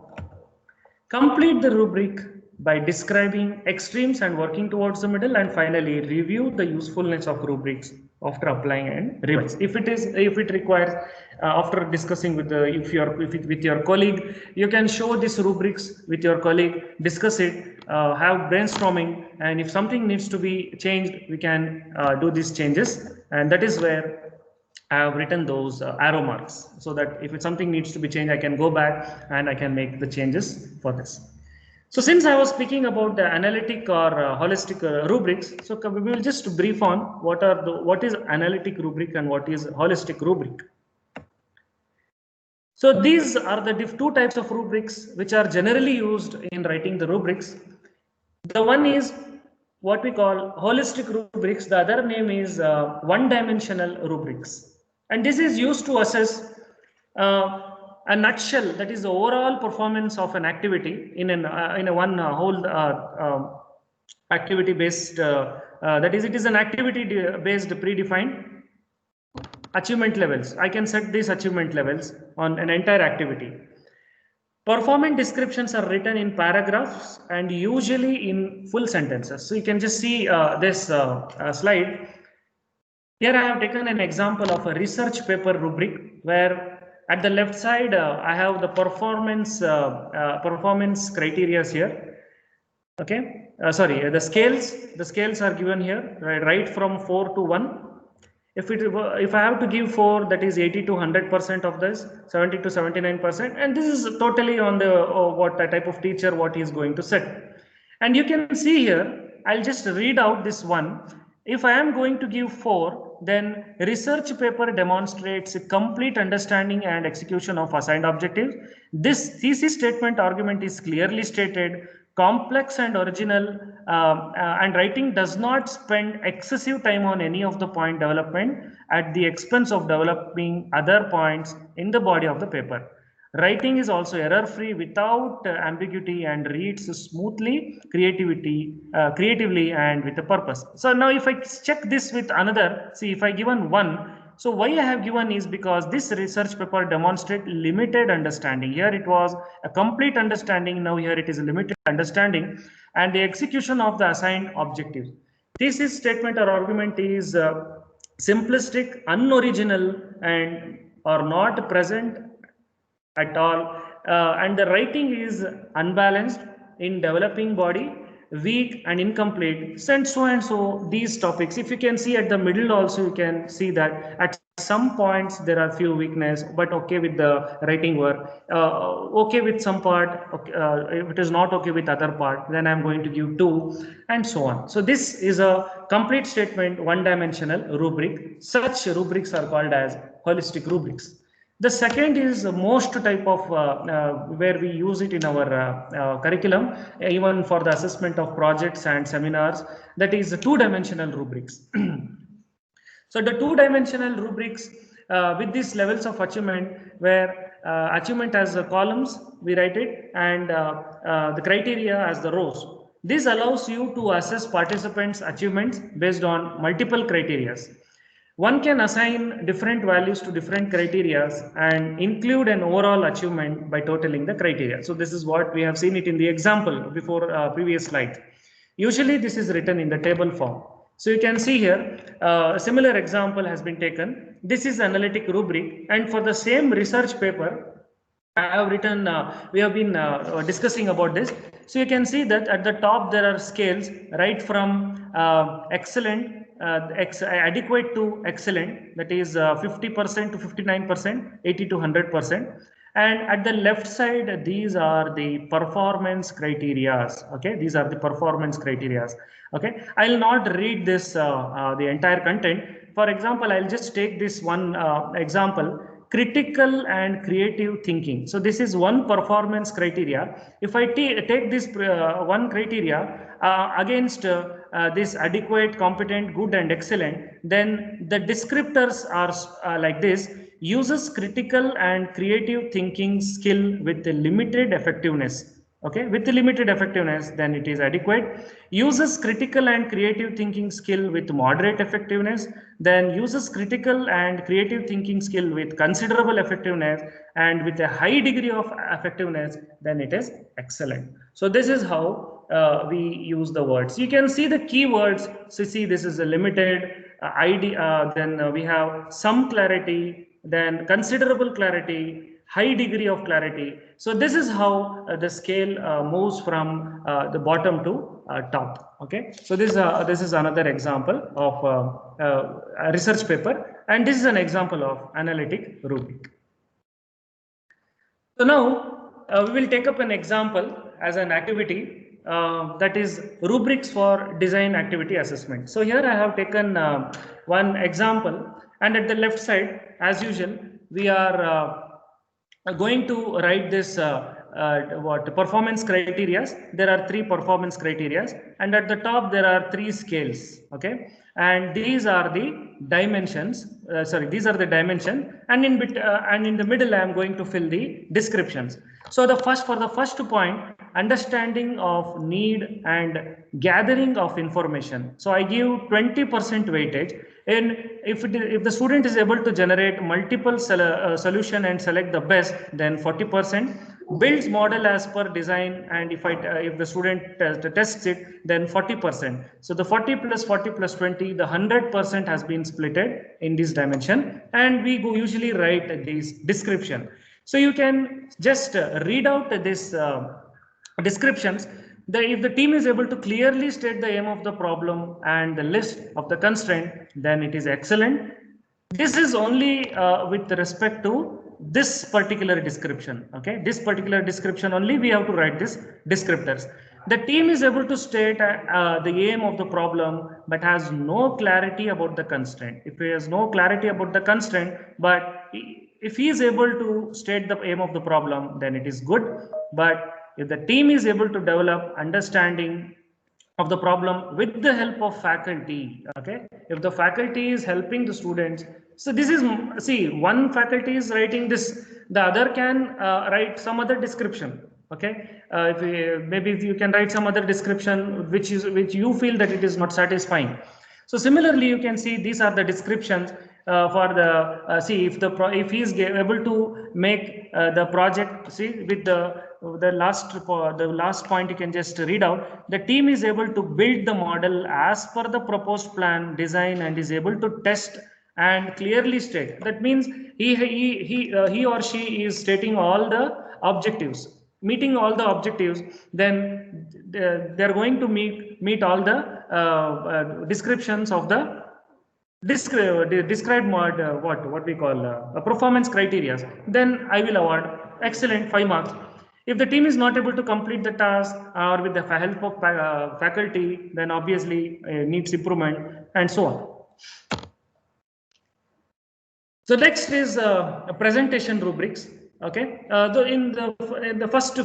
Complete the rubric by describing extremes and working towards the middle, and finally review the usefulness of rubrics after applying and revise. If it requires after discussing with with your colleague, you can show these rubrics with your colleague, discuss it, have brainstorming, and if something needs to be changed, we can do these changes. And that is where I have written those arrow marks, so that if something needs to be changed, I can go back and I can make the changes for this. So since I was speaking about the analytic or holistic rubrics, so we will just brief on what is analytic rubric and what is holistic rubric. So these are the two types of rubrics which are generally used in writing the rubrics. The one is what we call holistic rubrics. The other name is one-dimensional rubrics. And this is used to assess a nutshell, that is the overall performance of an activity in a one whole activity based, that is, it is an activity based predefined achievement levels. I can set these achievement levels on an entire activity. Performance descriptions are written in paragraphs and usually in full sentences. So you can just see this slide. Here I have taken an example of a research paper rubric where at the left side I have the performance criteria here. Okay, sorry, the scales are given here, right from 4 to 1. If I have to give 4, that is 80 to 100% of this, 70 to 79%, and this is totally on the what type of teacher what he is going to set. And you can see here, I'll just read out this one. If I am going to give 4, then research paper demonstrates a complete understanding and execution of assigned objectives. This thesis statement argument is clearly stated, complex and original, and writing does not spend excessive time on any of the point development at the expense of developing other points in the body of the paper. Writing is also error-free without ambiguity and reads smoothly, creatively and with a purpose. So now if I check this with another, see if I given 1, so why I have given is because this research paper demonstrate limited understanding. Here it was a complete understanding, now here it is a limited understanding, and the execution of the assigned objectives. Thesis statement or argument is simplistic, unoriginal, and are not present at all, and the writing is unbalanced, in developing body, weak and incomplete, and so these topics. If you can see at the middle also, you can see that at some points there are few weakness, but okay with the writing work, okay with some part, okay, if it is not okay with other part, then I'm going to give 2, and so on. So this is a complete statement, one-dimensional rubric. Such rubrics are called as holistic rubrics. The second is most type of where we use it in our curriculum, even for the assessment of projects and seminars, that is two-dimensional rubrics. So the two-dimensional rubrics with these levels of achievement, where achievement as columns, we write it, and the criteria as the rows. This allows you to assess participants' achievements based on multiple criteria. One can assign different values to different criteria and include an overall achievement by totaling the criteria. So this is what we have seen it in the example before previous slide. Usually this is written in the table form. So you can see here a similar example has been taken. This is analytic rubric, and for the same research paper I have written, we have been discussing about this. So you can see that at the top there are scales right from excellent, adequate to excellent, that is 50% to 59%, 80 to 100%. And at the left side, these are the performance criteria. Okay, these are the performance criteria. Okay, I'll not read this the entire content. For example, I'll just take this one example. Critical and creative thinking. So this is one performance criteria. If I take this one criteria against this adequate, competent, good and excellent, then the descriptors are like this: uses critical and creative thinking skill with a limited effectiveness. Okay, with the limited effectiveness, then it is adequate. Uses critical and creative thinking skill with moderate effectiveness, then uses critical and creative thinking skill with considerable effectiveness and with a high degree of effectiveness, then it is excellent. So this is how we use the words. You can see the keywords. So see, this is a limited idea, then we have some clarity, then considerable clarity, high degree of clarity. So this is how the scale moves from the bottom to top. Okay, so this is another example of a research paper, and this is an example of analytic rubric. So now we will take up an example as an activity, that is rubrics for design activity assessment. So here I have taken one example, and at the left side, as usual, we are going to write this what performance criteria. There are 3 performance criteria, and at the top there are 3 scales. Okay, and these are the dimensions. These are the dimension, and in the middle I am going to fill the descriptions. So for the first point, understanding of need and gathering of information. So I give 20% weightage. And if the student is able to generate multiple solution and select the best, then 40%. Builds model as per design, and if the student tests it, then 40%. So the 40 plus 40 plus 20, the 100% has been splitted in this dimension, and we usually write this description. So you can just read out this descriptions. If the team is able to clearly state the aim of the problem and the list of the constraint, then it is excellent. This is only with respect to this particular description. Okay, this particular description only we have to write this descriptors. The team is able to state the aim of the problem, but has no clarity about the constraint. If he has no clarity about the constraint, but if he is able to state the aim of the problem, then it is good. But if the team is able to develop understanding of the problem with the help of faculty, okay, if the faculty is helping the students, so this is, see, one faculty is writing this, the other can write some other description. Okay, maybe you can write some other description which you feel that it is not satisfying. So similarly, you can see these are the descriptions for the see if he is able to make the project. See, with the last point you can just read out. The team is able to build the model as per the proposed plan design and is able to test and clearly state. That means he or she is stating all the objectives, meeting all the objectives. Then they're going to meet all the descriptions of the described mod, what we call performance criteria. Then I will award excellent 5 marks. If the team is not able to complete the task or with the help of faculty, then obviously needs improvement and so on. So next is presentation rubrics. Okay, in the first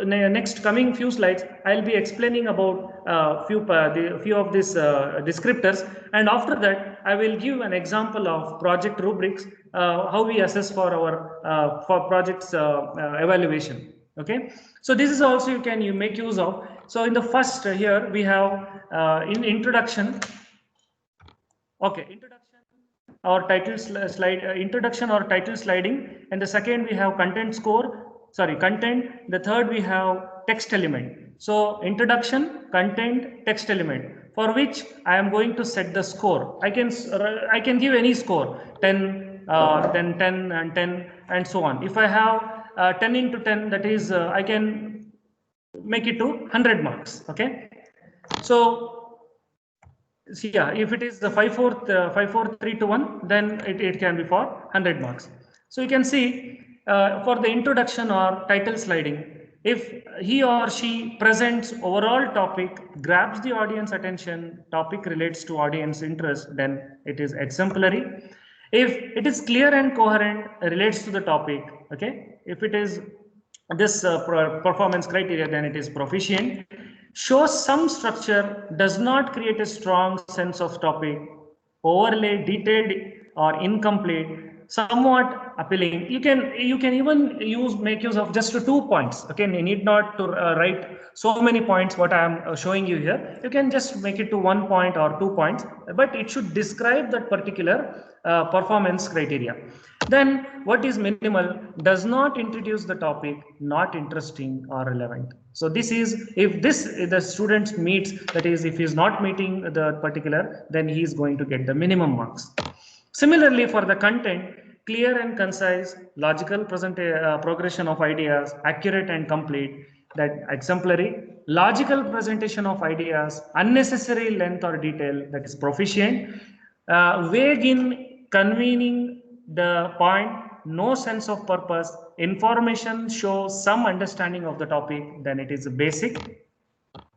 next coming few slides, I'll be explaining about few of these descriptors, and after that I will give an example of project rubrics, how we assess for our for projects evaluation. Okay, so this is also you make use of. So in the first here we have in introduction. Okay, introduction or title slide, introduction or title sliding, and the second we have content content. The third we have text element. So introduction, content, text element, for which I am going to set the score. I can give any score, 10, then 10 and 10 and so on. If I have 10 into 10, that is I can make it to 100 marks. Okay, so yeah, if it is the 5, 4, 3 to 1, then it can be for 100 marks. So you can see for the introduction or title sliding, if he or she presents overall topic, grabs the audience attention, topic relates to audience interest, then it is exemplary. If it is clear and coherent, relates to the topic, okay, if it is this performance criteria, then it is proficient. Shows some structure, does not create a strong sense of topic, overlay, detailed or incomplete, somewhat appealing. You can even make use of just 2 points. Okay, you need not to write so many points what I am showing you here. You can just make it to 1 point or 2 points, but it should describe that particular performance criteria. Then what is minimal, does not introduce the topic, not interesting or relevant. So this is, if the student meets, that is if he is not meeting the particular, then he is going to get the minimum marks. Similarly for the content, clear and concise, logical progression of ideas, accurate and complete, that exemplary. Logical presentation of ideas, unnecessary length or detail, that is proficient. Vague in convening the point, no sense of purpose, information shows some understanding of the topic, then it is basic.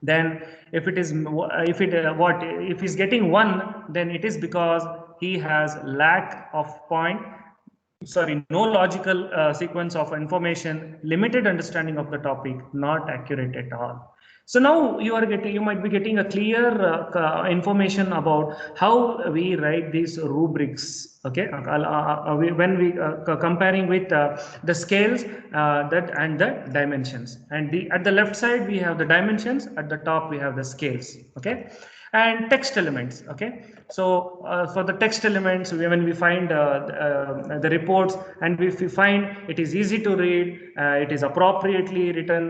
Then if it is if he's getting 1, then it is because he has lack of no logical sequence of information, limited understanding of the topic, not accurate at all. So now you might be getting a clear information about how we write these rubrics. Okay, when we comparing with the scales that and the dimensions, and at the left side we have the dimensions, at the top we have the scales. Okay, and text elements. Okay, so for the text elements, when we find the reports, and if we find it is easy to read, it is appropriately written,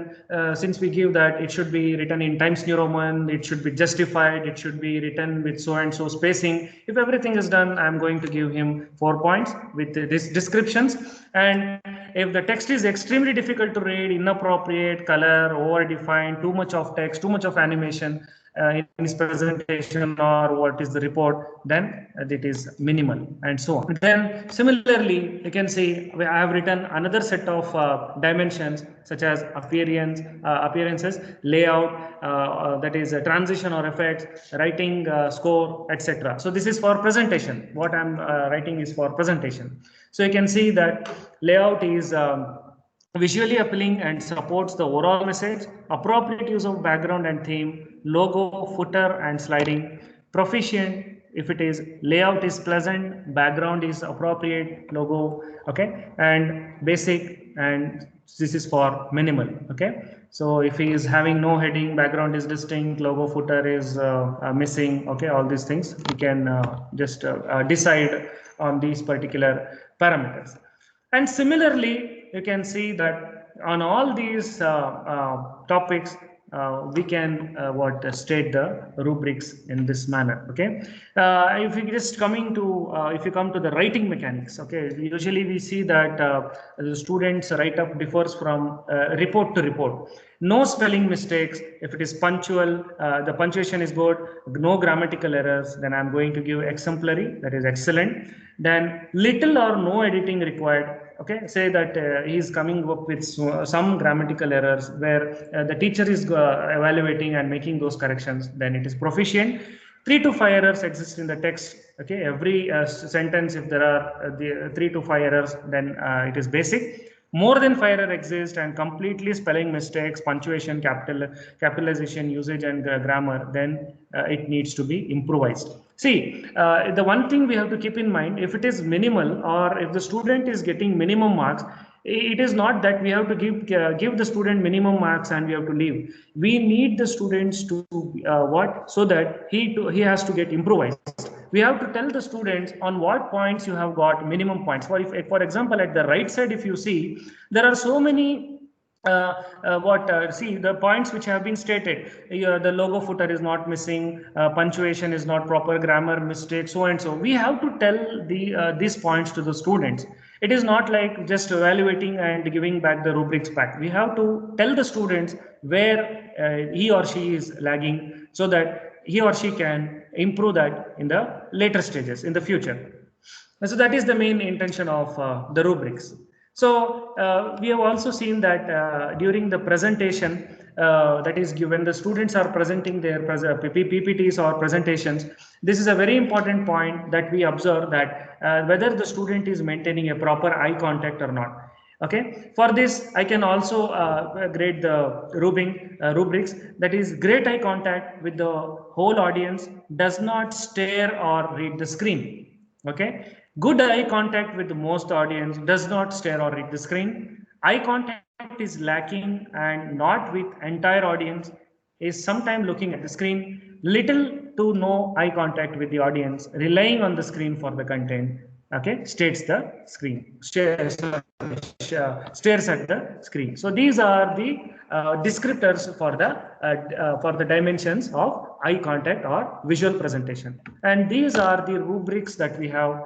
since we give that it should be written in Times New Roman, it should be justified, it should be written with so and so spacing. If everything is done, I'm going to give him 4 points with these descriptions. And if the text is extremely difficult to read, inappropriate color, over-defined, too much of text, too much of animation in his presentation or what is the report, then it is minimal, and so on. Then similarly, you can see I have written another set of dimensions such as appearances, layout, that is a transition or effects, writing, score, etc. So this is for presentation. What I'm writing is for presentation. So you can see that layout is visually appealing and supports the overall message, appropriate use of background and theme, logo, footer and sliding, proficient if it is layout is pleasant, background is appropriate, logo, okay, and basic, and this is for minimal. Okay, so if he is having no heading, background is distinct, logo, footer is missing, okay, all these things we can just decide on these particular parameters. And similarly, you can see that on all these topics, we can state the rubrics in this manner. Okay, if you just coming to if you come to the writing mechanics, okay, usually we see that the students write up differs from report to report. No spelling mistakes. If it is punctual, the punctuation is good, no grammatical errors, then I'm going to give exemplary, that is excellent. Then little or no editing required. Okay, say that he is coming up with some grammatical errors where the teacher is evaluating and making those corrections, then it is proficient. 3 to 5 errors exist in the text. Okay, every sentence, if there are 3 to 5 errors, then it is basic. More than 5 errors exist and completely spelling mistakes, punctuation, capitalization, usage and grammar, then it needs to be improvised. See, the one thing we have to keep in mind, if it is minimal or if the student is getting minimum marks, it is not that we have to give the student minimum marks and we have to leave. We need the students to so that he has to get improvised. We have to tell the students on what points you have got minimum points. For example, at the right side, if you see, there are so many see the points which have been stated. The logo footer is not missing, punctuation is not proper, grammar mistake, so and so. We have to tell these points to the students. It is not like just evaluating and giving back the rubrics back. We have to tell the students where he or she is lagging, so that he or she can improve that in the later stages in the future. And so that is the main intention of the rubrics. So we have also seen that during the presentation, that is given, the students are presenting their PPTs or presentations. This is a very important point that we observe, that whether the student is maintaining a proper eye contact or not. Okay, for this I can also grade the rubrics, that is great eye contact with the whole audience, does not stare or read the screen. Okay, good eye contact with the most audience, does not stare or read the screen. Eye contact is lacking and not with entire audience, is sometimes looking at the screen. Little to no eye contact with the audience, relying on the screen for the content. Okay, stares the screen, stares at the screen. So these are the descriptors for the dimensions of eye contact or visual presentation. And these are the rubrics that we have.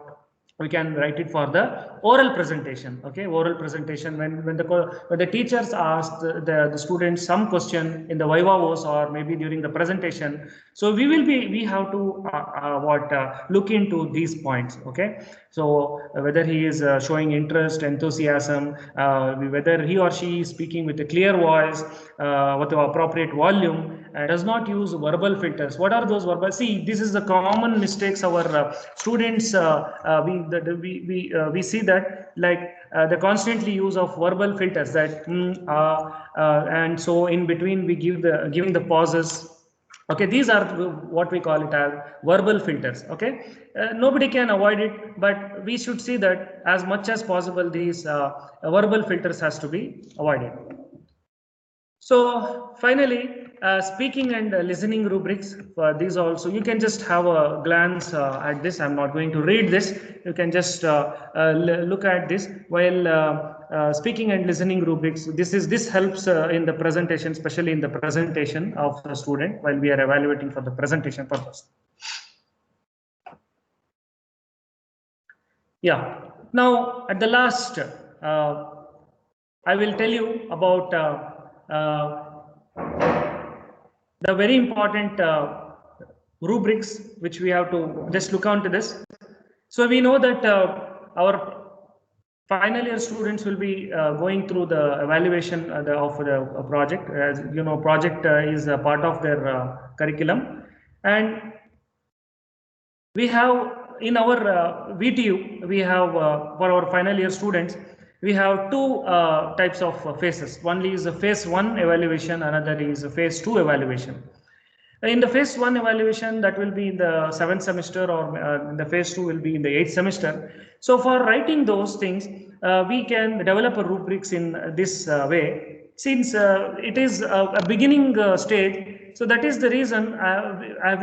We can write it for the oral presentation. Okay, oral presentation, when the teachers ask the students some question in the vivavos or maybe during the presentation, so we have to look into these points. Okay, so whether he is showing interest, enthusiasm, whether he or she is speaking with a clear voice, with the appropriate volume, does not use verbal filters. What are those verbal? See, this is the common mistakes our students we see that, like the constantly use of verbal filters, that and so in between we giving the pauses. Okay, these are what we call it as verbal filters. Okay, nobody can avoid it, but we should see that as much as possible these verbal filters has to be avoided. So finally, speaking and listening rubrics for these also. You can just have a glance at this. I'm not going to read this. You can just look at this while speaking and listening rubrics. This helps in the presentation, especially in the presentation of the student while we are evaluating for the presentation purpose. Yeah. Now at the last, I will tell you about the very important rubrics which we have to just look onto this. So we know that our final year students will be going through the evaluation of the project. As you know, project is a part of their curriculum, and we have in our VTU, we have for our final year students, we have two types of phases. One is a phase 1 evaluation, another is a phase 2 evaluation. In the phase 1 evaluation, that will be in the 7th semester, or in the phase 2 will be in the 8th semester. So for writing those things, we can develop a rubrics in this way. Since it is a beginning stage, so that is the reason I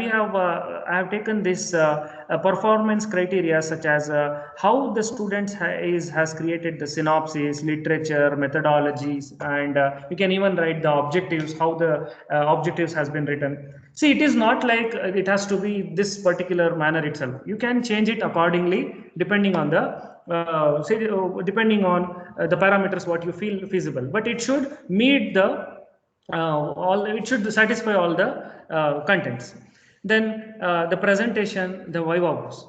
have taken this performance criteria, such as how the students has created the synopsis, literature, methodologies, and you can even write the objectives, how the objectives has been written. See, it is not like it has to be this particular manner itself. You can change it accordingly depending on the depending on the parameters what you feel feasible, but it should meet the it should satisfy all the contents. Then the presentation, the viva voce.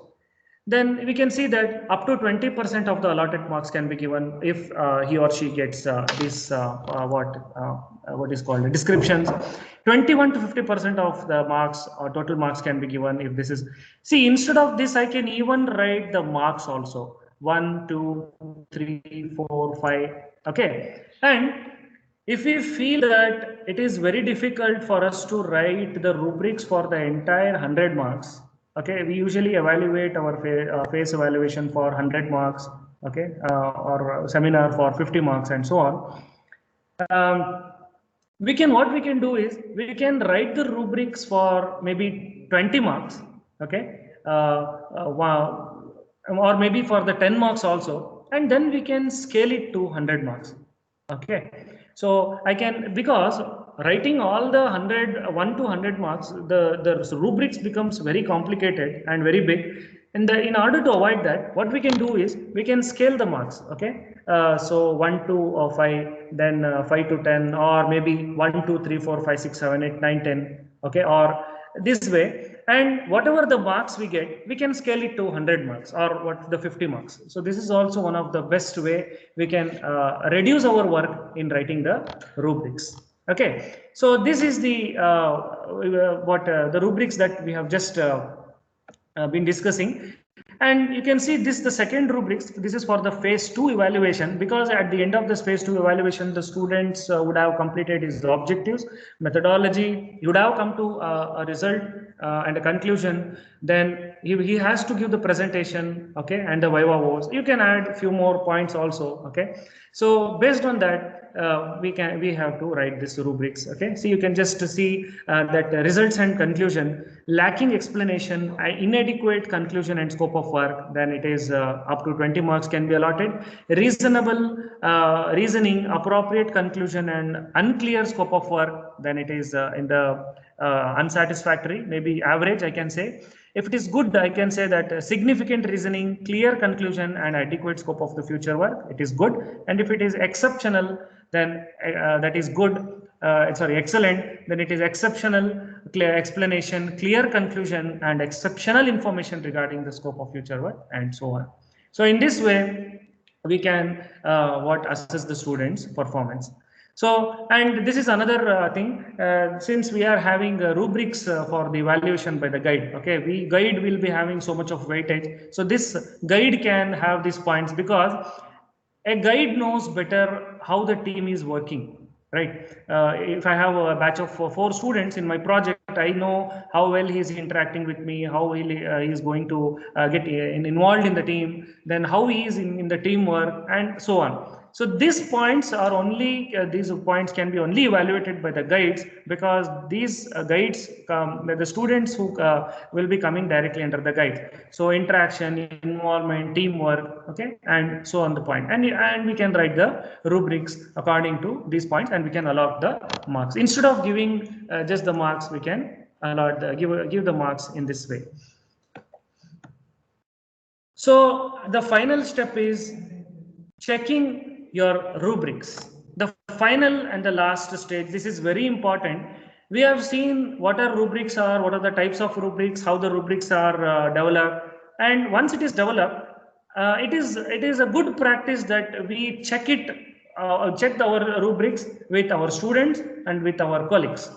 Then we can see that up to 20% of the allotted marks can be given if he or she gets this what is called descriptions. 21 to 50% of the marks or total marks can be given if this is. See, instead of this, I can even write the marks also. 1, 2, 3, 4, 5. Okay, and if we feel that it is very difficult for us to write the rubrics for the entire 100 marks, okay, we usually evaluate our phase evaluation for 100 marks, okay, or seminar for 50 marks and so on. What we can do is we can write the rubrics for maybe 20 marks, okay, or maybe for the 10 marks also, and then we can scale it to 100 marks. Okay, so I can, because writing all the 1 to 100 marks, the rubrics becomes very complicated and very big. And in order to avoid that, what we can do is we can scale the marks. Okay, so 1 to 5, then 5 to 10, or maybe 1, 2, 3, 4, 5, 6, 7, 8, 9, 10. Okay, or this way. And whatever the marks we get, we can scale it to 100 marks or the 50 marks. So this is also one of the best way we can reduce our work in writing the rubrics. Okay, so this is the the rubrics that we have just been discussing. And you can see this, the second rubrics, this is for the phase 2 evaluation, because at the end of this phase 2 evaluation, the students would have completed his objectives, methodology, he would have come to a result and a conclusion. Then he has to give the presentation, okay, and the viva voce. You can add a few more points also, okay. So based on that, we have to write this rubrics. Okay, so you can just see that results and conclusion, lacking explanation, inadequate conclusion and scope of work, then it is up to 20 marks can be allotted. Reasonable reasoning, appropriate conclusion, and unclear scope of work, then it is in the unsatisfactory, maybe average, I can say. If it is good, I can say that significant reasoning, clear conclusion, and adequate scope of the future work, it is good. And if it is exceptional, then that is good, excellent, then it is exceptional, clear explanation, clear conclusion, and exceptional information regarding the scope of future work, and so on. So in this way, we can assess the students' performance. So, and this is another thing, since we are having rubrics for the evaluation by the guide, okay, guide will be having so much of weightage. So this guide can have these points, because a guide knows better how the team is working, right? If I have a batch of 4 students in my project, I know how well he is interacting with me, how he is going to get involved in the team, then how he is in the teamwork, and so on. So these points are only, these points can be only evaluated by the guides, because these guides, the students who will be coming directly under the guides. So interaction, involvement, teamwork, okay, and so on the point. And we can write the rubrics according to these points, and we can allot the marks. Instead of giving just the marks, we can allot give the marks in this way. So the final step is checking your rubrics. The final and the last stage, this is very important. We have seen what our rubrics are, what are the types of rubrics, how the rubrics are developed. And once it is developed, it is a good practice that we check our rubrics with our students and with our colleagues.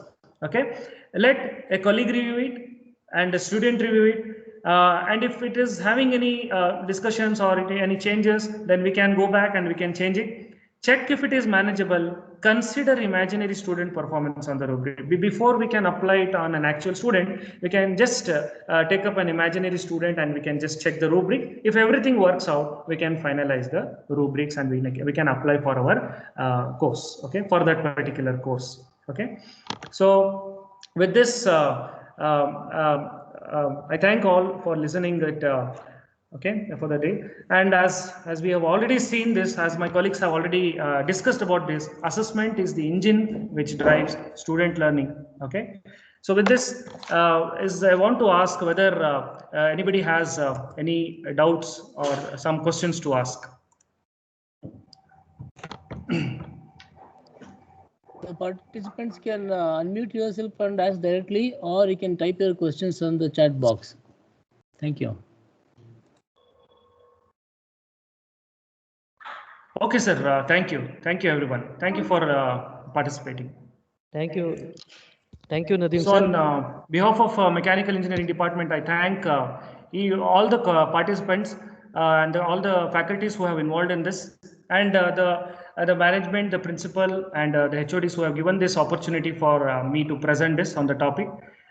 Okay, let a colleague review it and a student review it. And if it is having any discussions or any changes, then we can go back and we can change it. Check if it is manageable. Consider imaginary student performance on the rubric. Before we can apply it on an actual student, we can just take up an imaginary student and we can just check the rubric. If everything works out, we can finalize the rubrics and we can apply for our course, okay, for that particular course. Okay, so with this, I thank all for listening it, okay, for the day. And as we have already seen this, as my colleagues have already discussed about this, assessment is the engine which drives student learning. Okay, so with this, I want to ask whether anybody has any doubts or some questions to ask. The participants can unmute yourself and ask directly, or you can type your questions on the chat box. Thank you. Okay, sir. Thank you. Thank you, everyone. Thank you for participating. Thank you. Thank you, Nadeem So sir. on behalf of Mechanical Engineering Department, I thank all the participants and all the faculties who have involved in this, and the management, the principal, and the HODs who have given this opportunity for me to present this on the topic.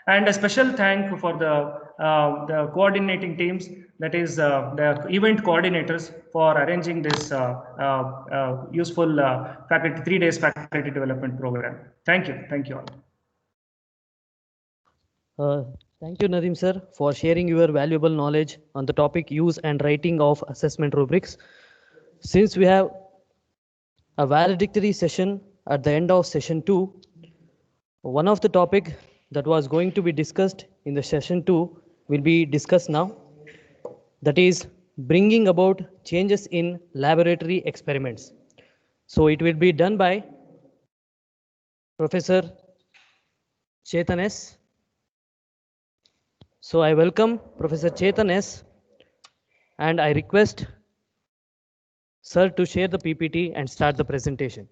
And a special thank for the coordinating teams, that is the event coordinators, for arranging this useful faculty 3 days faculty development program. Thank you. Thank you all. Thank you, Nadeem sir, for sharing your valuable knowledge on the topic use and writing of assessment rubrics. Since we have a valedictory session at the end of session 2, one of the topic that was going to be discussed in the session 2 will be discussed now. That is bringing about changes in laboratory experiments. So it will be done by Professor Chetan S. So I welcome Professor Chetan S. and I request sir to share the PPT and start the presentation.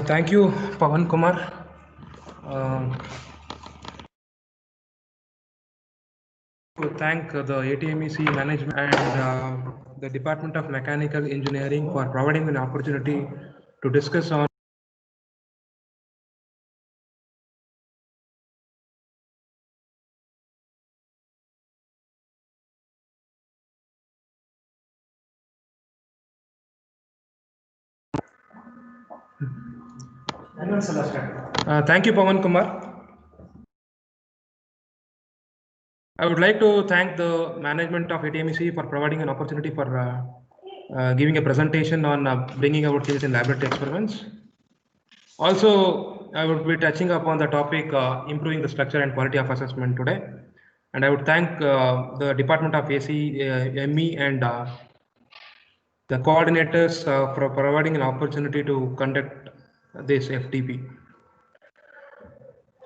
Thank you, Pawan Kumar. To thank the ATMEC management and the Department of Mechanical Engineering for providing an opportunity to discuss on thank you, Pawan Kumar. I would like to thank the management of ATMEC for providing an opportunity for giving a presentation on bringing about changes in laboratory experiments. Also, I would be touching upon the topic improving the structure and quality of assessment today. And I would thank the Department of ME and the coordinators for providing an opportunity to conduct this FTP.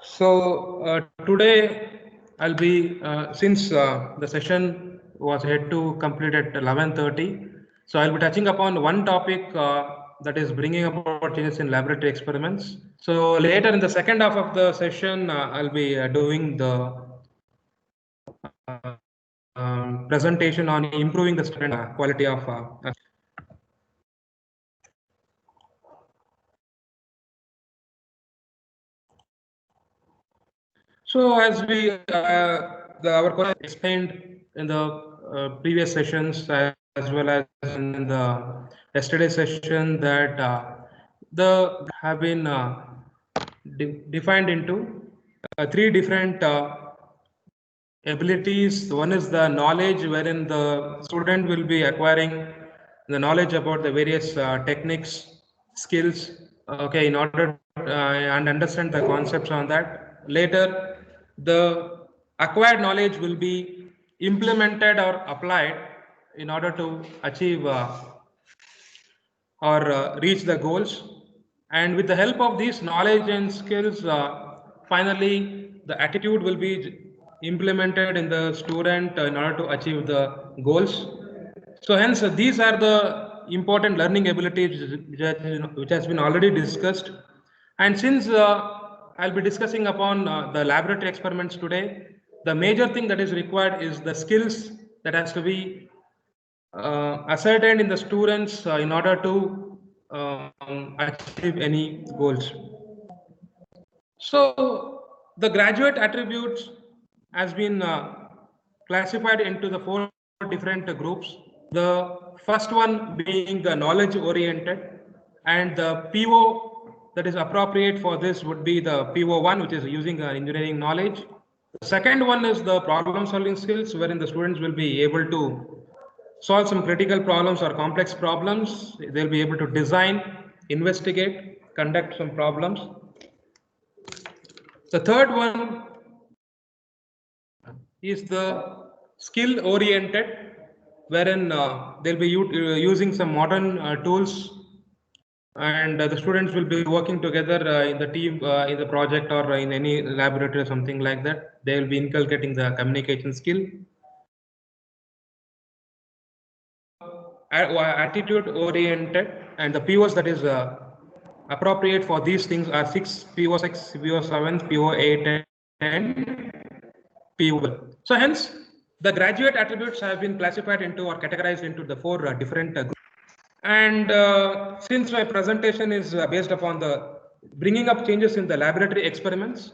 So today I'll be, since the session was had to complete at 11:30, so I'll be touching upon one topic that is bringing about changes in laboratory experiments. So later in the second half of the session, I'll be doing the presentation on improving the student quality of So as we our course explained in the previous sessions as well as in the yesterday session that the have been defined into three different abilities. One is the knowledge, wherein the student will be acquiring the knowledge about the various techniques, skills, okay, in order and understand the concepts on that. Later, the acquired knowledge will be implemented or applied in order to achieve or reach the goals. And with the help of these knowledge and skills, finally, the attitude will be implemented in the student in order to achieve the goals. So hence, these are the important learning abilities which has been already discussed. And since I'll be discussing upon the laboratory experiments today, the major thing that is required is the skills that has to be ascertained in the students in order to achieve any goals. So the graduate attributes has been classified into the 4 different groups. The first one being the knowledge oriented, and the PO that is appropriate for this would be the PO1, which is using engineering knowledge. The second one is the problem solving skills, wherein the students will be able to solve some critical problems or complex problems. They'll be able to design, investigate, conduct some problems. The third one is the skill oriented, wherein they'll be using some modern tools, and the students will be working together in the team, in the project, or in any laboratory or something like that. They will be inculcating the communication skill. Attitude oriented, and the POs that is appropriate for these things are 6 PO6, PO7, PO8, and PO. So hence, the graduate attributes have been classified into or categorized into the 4 different groups. And since my presentation is based upon the bringing up changes in the laboratory experiments,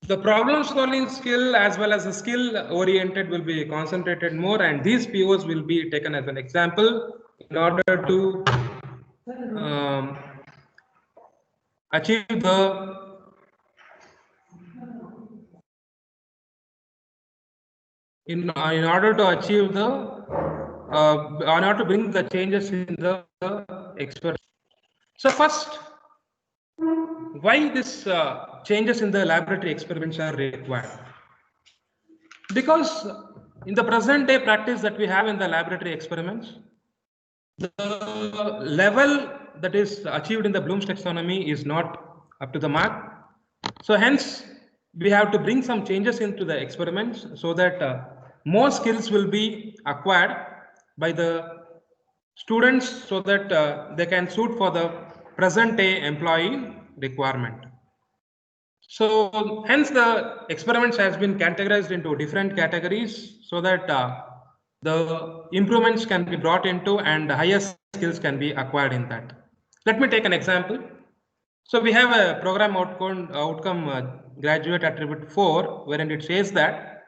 the problem solving skill as well as the skill oriented will be concentrated more, and these POs will be taken as an example in order to achieve the in order to achieve the in order to bring the changes in the experiment. So first, why this changes in the laboratory experiments are required? Because in the present day practice that we have in the laboratory experiments, the level that is achieved in the Bloom's taxonomy is not up to the mark. So hence, we have to bring some changes into the experiments so that more skills will be acquired by the students so that they can suit for the present day employee requirement. So hence the experiments has been categorized into different categories so that the improvements can be brought into and higher skills can be acquired in that. Let me take an example. So we have a program outcome graduate attribute 4, wherein it says that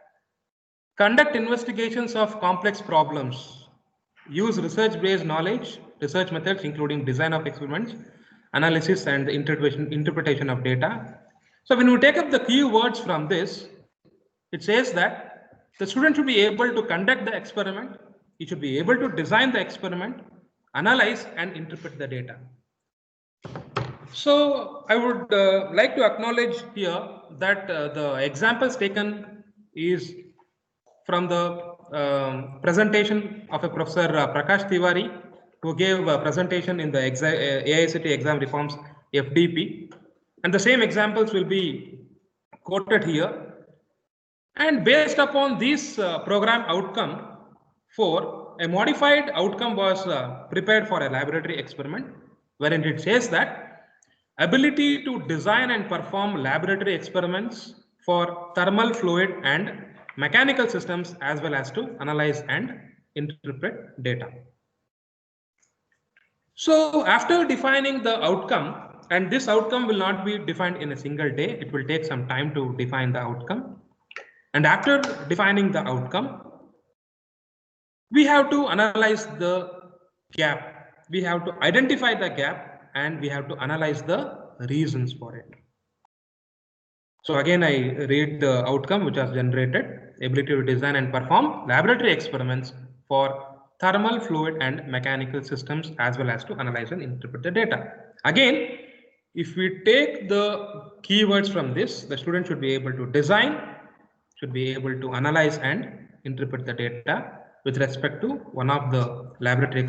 conduct investigations of complex problems, use research-based knowledge, research methods including design of experiments, analysis and interpretation of data. So when we take up the key words from this, it says that the student should be able to conduct the experiment, he should be able to design the experiment, analyze and interpret the data. So I would like to acknowledge here that the examples taken is from the presentation of a Professor Prakash Tiwari, who gave a presentation in the AICTE exam reforms FDP, and the same examples will be quoted here. And based upon this program outcome 4, a modified outcome was prepared for a laboratory experiment. wherein it says that ability to design and perform laboratory experiments for thermal, fluid, and mechanical systems, as well as to analyze and interpret data. So after defining the outcome, and this outcome will not be defined in a single day, it will take some time to define the outcome. And after defining the outcome, we have to analyze the gap. We have to identify the gap and we have to analyze the reasons for it. So again, I read the outcome which was generated: ability to design and perform laboratory experiments for thermal, fluid, and mechanical systems, as well as to analyze and interpret the data. Again, if we take the keywords from this, the student should be able to design, should be able to analyze and interpret the data with respect to one of the laboratory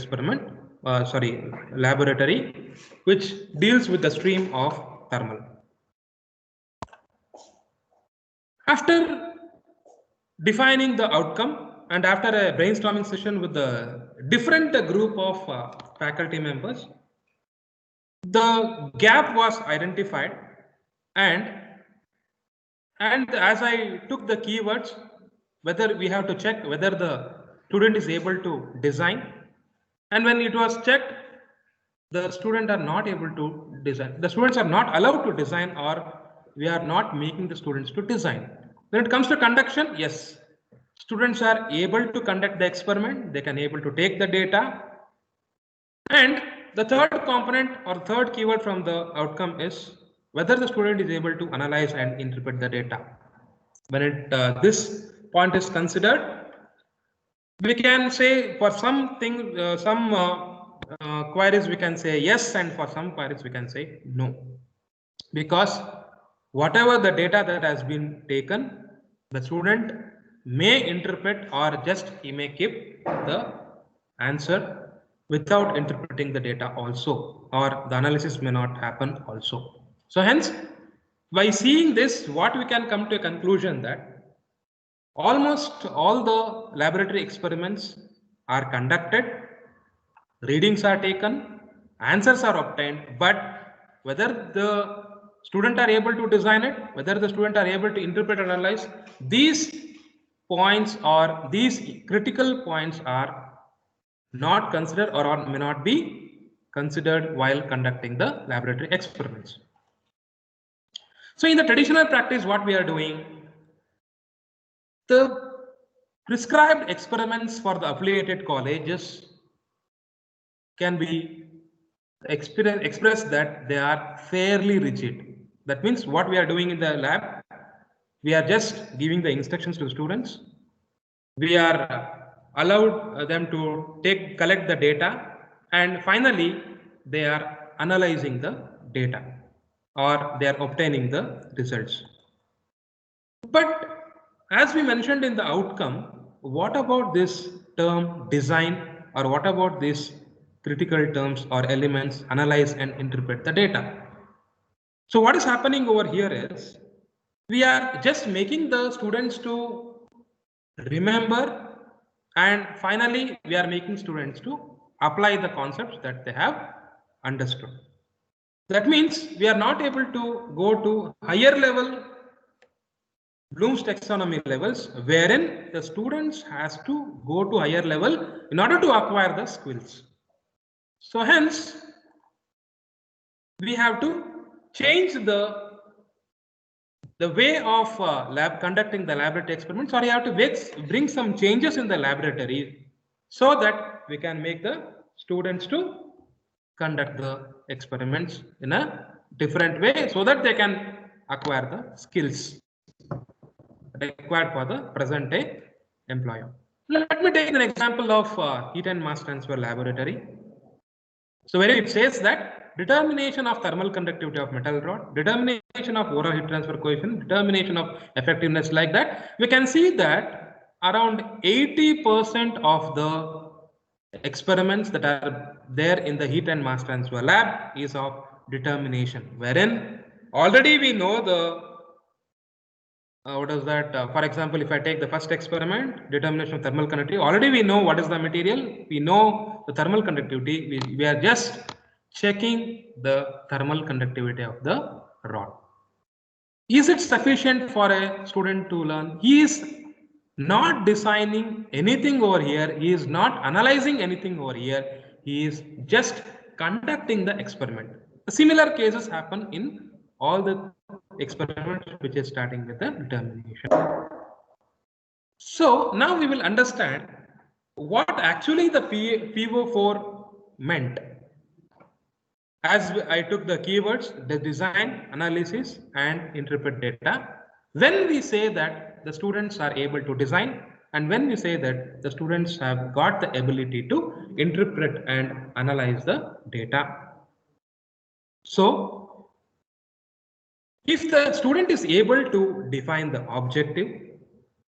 laboratory which deals with the stream of thermal. After defining the outcome and after a brainstorming session with the different group of faculty members, the gap was identified, and as I took the keywords, whether we have to check whether the student is able to design, and when it was checked, the students are not able to design. The students are not allowed to design, or we are not making the students to design. When it comes to conduction, yes, students are able to conduct the experiment, they can able to take the data. And the third component or third keyword from the outcome is whether the student is able to analyze and interpret the data. When this point is considered, we can say for something, some queries we can say yes, and for some queries we can say no. Because whatever the data that has been taken, the student may interpret, or just he may keep the answer without interpreting the data also, or the analysis may not happen also. So hence, by seeing this, what we can come to a conclusion that almost all the laboratory experiments are conducted, readings are taken, answers are obtained, but whether the student are able to design it, whether the student are able to interpret and analyze, these points or these critical points are not considered or may not be considered while conducting the laboratory experiments. So in the traditional practice, what we are doing, the prescribed experiments for the affiliated colleges can be expressed that they are fairly rigid. That means what we are doing in the lab, we are just giving the instructions to the students. We are allowed them to collect the data, and finally they are analyzing the data, or they are obtaining the results. But as we mentioned in the outcome, what about this term design, or what about these critical terms or elements, analyze and interpret the data? So what is happening over here is, we are just making the students to remember, and finally we are making students to apply the concepts that they have understood. That means we are not able to go to higher level Bloom's taxonomy levels, wherein the students has to go to higher level in order to acquire the skills. So hence, we have to change the way of conducting the laboratory experiments, or you have to bring some changes in the laboratory so that we can make the students to conduct the experiments in a different way, so that they can acquire the skills required for the present day employer. Let me take an example of heat and mass transfer laboratory. So where it says that determination of thermal conductivity of metal rod, determination of overall heat transfer coefficient, determination of effectiveness, like that, we can see that around 80% of the experiments that are there in the heat and mass transfer lab is of determination, wherein already we know the what is that? For example, if I take the first experiment, determination of thermal conductivity, already we know what is the material, we know the thermal conductivity, we are just checking the thermal conductivity of the rod. Is it sufficient for a student to learn? He is not designing anything over here. He is not analyzing anything over here. He is just conducting the experiment. Similar cases happen in all the experiments which is starting with the determination. So now we will understand what actually the PO4 meant. As I took the keywords, the design, analysis, and interpret data. When we say that the students are able to design, and when we say that the students have got the ability to interpret and analyze the data. So, if the student is able to define the objective,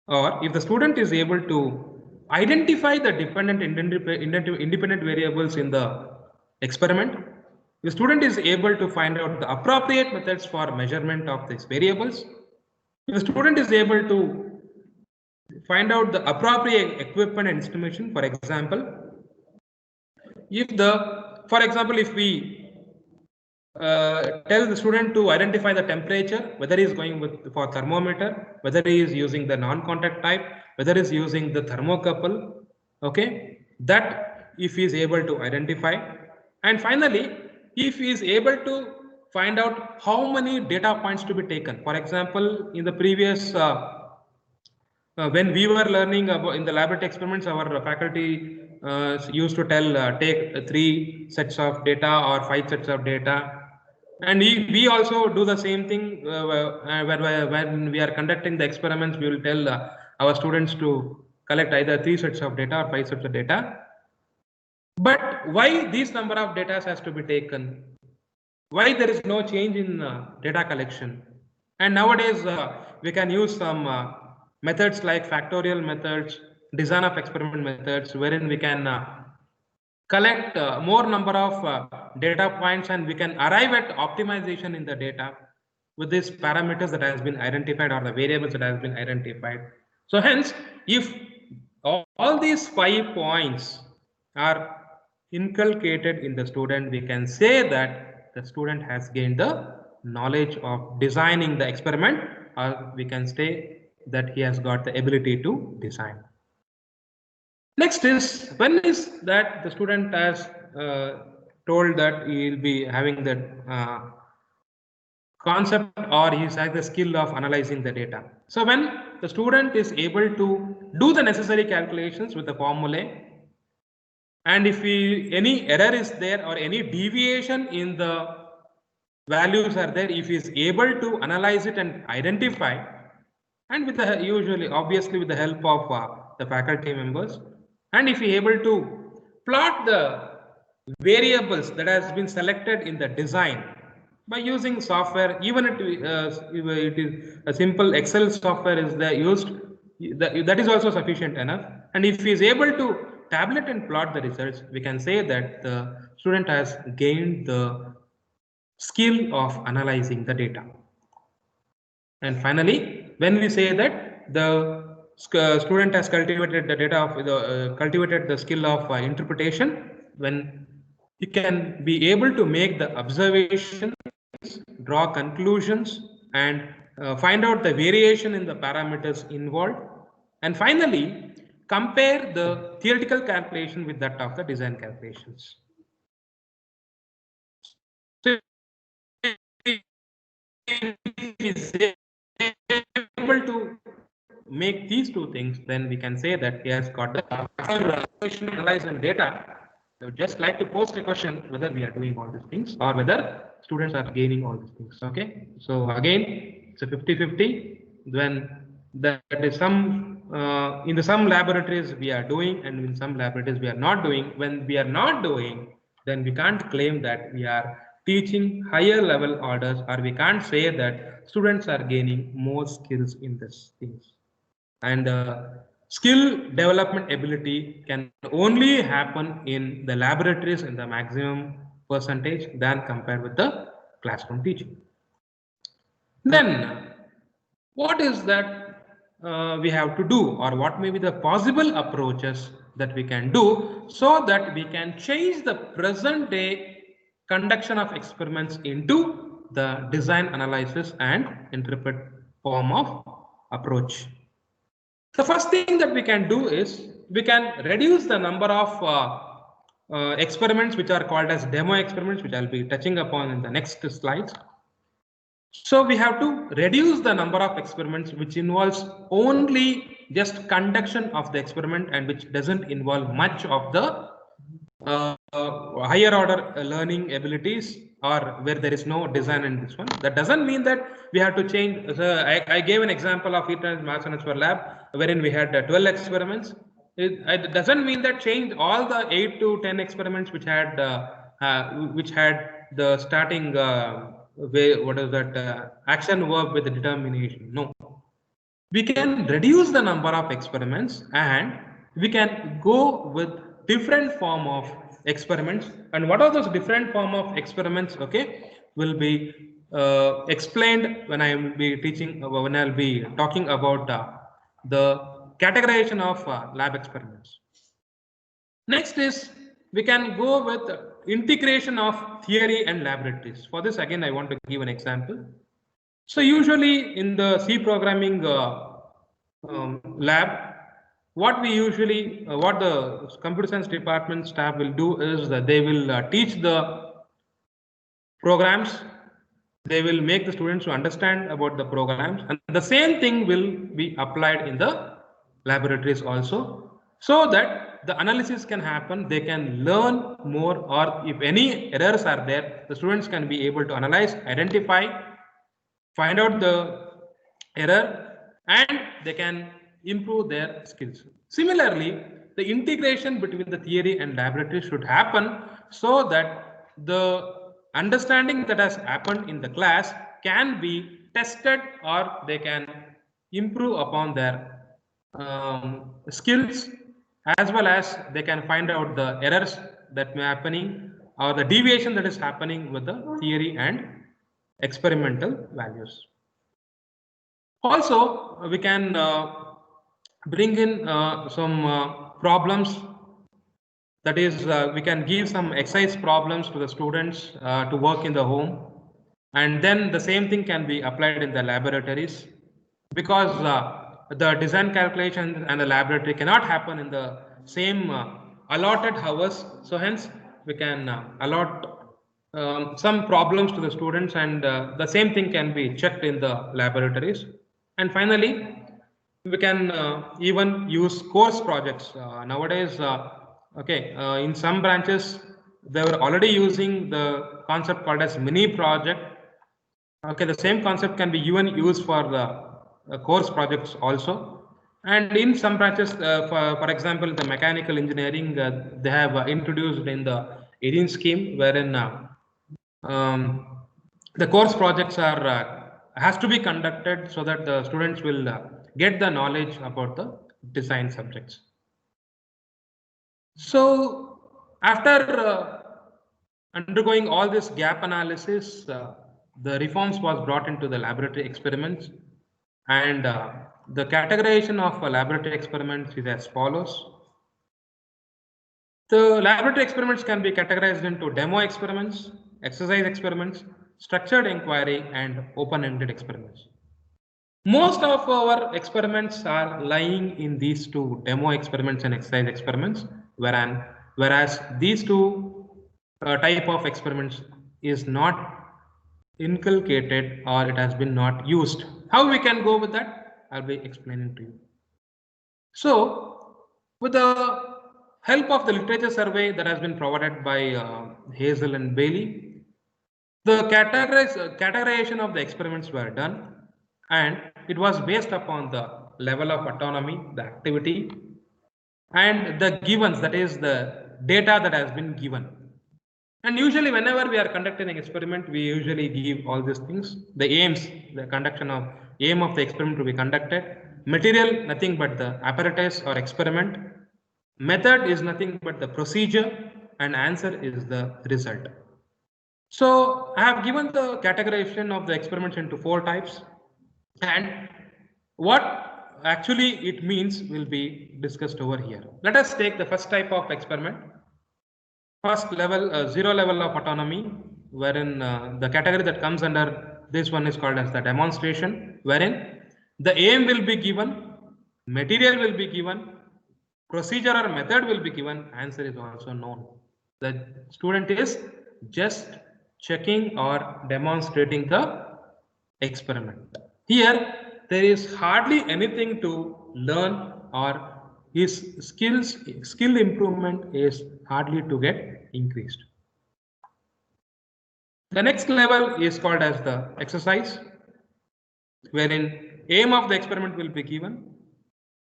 or if the student is able to identify the dependent independent variables in the experiment, the student is able to find out the appropriate methods for measurement of these variables. If the student is able to find out the appropriate equipment and instrumentation, for example, if we tell the student to identify the temperature, whether he is going for thermometer, whether he is using the non-contact type, whether he is using the thermocouple, okay, that if he is able to identify. And finally, if he is able to find out how many data points to be taken. For example, in the previous when we were learning about in the laboratory experiments, our faculty used to tell take 3 sets of data or 5 sets of data. And we also do the same thing when we are conducting the experiments. We will tell our students to collect either 3 sets of data or 5 sets of data. But why these number of data has to be taken? Why there is no change in data collection? And nowadays we can use some methods like factorial methods, design of experiment methods, wherein we can collect more number of data points, and we can arrive at optimization in the data with these parameters that has been identified or the variables that has been identified. So hence, if all these 5 points are inculcated in the student, we can say that the student has gained the knowledge of designing the experiment, or we can say that he has got the ability to design. Next is, when is that the student has told that he will be having the concept, or he has the skill of analyzing the data. So when the student is able to do the necessary calculations with the formulae, and if any error is there or any deviation in the values are there, if he is able to analyze it and identify, and with the usually obviously with the help of the faculty members, and if he is able to plot the variables that has been selected in the design by using software, even if it is a simple Excel software is there used, that is also sufficient enough. And if he is able to tabulate and plot the results, we can say that the student has gained the skill of analyzing the data. And finally, when we say that the student has cultivated the data of cultivated the skill of interpretation, when he can be able to make the observations, draw conclusions, and find out the variation in the parameters involved, and finally compare the theoretical calculation with that of the design calculations. So if he is able to make these 2 things, then we can say that he has got the question analyzing data. I would just like to post a question whether we are doing all these things or whether students are gaining all these things. Okay, so again, it's a 50-50. When that is some in some laboratories we are doing, and in some laboratories we are not doing. When we are not doing, then we can't claim that we are teaching higher level orders, or we can't say that students are gaining more skills in these things. And skill development ability can only happen in the laboratories in the maximum percentage than compared with the classroom teaching. Then what is that we have to do, or what may be the possible approaches that we can do so that we can change the present day conduction of experiments into the design, analysis, and interpret form of approach. The first thing that we can do is we can reduce the number of experiments which are called as demo experiments, which I'll be touching upon in the next slides. So we have to reduce the number of experiments which involves only just conduction of the experiment and which doesn't involve much of the higher order learning abilities, or where there is no design in this one. That doesn't mean that we have to change. I gave an example of heat mass transfer lab wherein we had 12 experiments. It doesn't mean that change all the 8 to 10 experiments which had the starting action verb with the determination. No, we can reduce the number of experiments and we can go with different form of experiments. And what are those different form of experiments? Okay, will be explained when I will be teaching, when I'll be talking about the categorization of lab experiments. Next is we can go with integration of theory and laboratories. For this, again, I want to give an example. So usually in the C programming lab, what we usually, what the computer science department staff will do is that they will teach the programs. They will make the students to understand about the programs, and the same thing will be applied in the laboratories also, so that the analysis can happen. They can learn more, or if any errors are there, the students can be able to analyze, identify, find out the error, and they can improve their skills. Similarly, the integration between the theory and laboratory should happen so that the understanding that has happened in the class can be tested, or they can improve upon their skills, as well as they can find out the errors that may happening or the deviation that is happening with the theory and experimental values. Also, we can bring in some problems. That is, we can give some exercise problems to the students to work in the home, and then the same thing can be applied in the laboratories, because the design calculations and the laboratory cannot happen in the same allotted hours. So hence we can allot some problems to the students, and the same thing can be checked in the laboratories. And finally, we can even use course projects nowadays. In some branches they were already using the concept called as mini project. Okay, the same concept can be even used for the course projects also. And in some branches, for example, the mechanical engineering, they have introduced in the 18 scheme, wherein the course projects are has to be conducted so that the students will get the knowledge about the design subjects. So after undergoing all this gap analysis, the reforms was brought into the laboratory experiments, and the categorization of laboratory experiments is as follows. The laboratory experiments can be categorized into demo experiments, exercise experiments, structured inquiry, and open-ended experiments. Most of our experiments are lying in these two, demo experiments and exercise experiments, whereas these two type of experiments is not inculcated, or it has been not used. How we can go with that? I'll be explaining to you. So with the help of the literature survey that has been provided by Hazel and Bailey, the categorization of the experiments were done, and it was based upon the level of autonomy, the activity, and the givens, that is the data that has been given. And usually whenever we are conducting an experiment, we usually give all these things, the aims, the conduction of aim of the experiment to be conducted, material, nothing but the apparatus or experiment, method is nothing but the procedure, and answer is the result. So I have given the categorization of the experiments into 4 types, and what actually it means will be discussed over here. Let us take the first type of experiment. first level, 0 level of autonomy, wherein the category that comes under this one is called as the demonstration, wherein the aim will be given, material will be given, procedure or method will be given, answer is also known. The student is just checking or demonstrating the experiment. Here, there is hardly anything to learn, or his skill improvement is hardly to get increased. The next level is called as the exercise, wherein aim of the experiment will be given,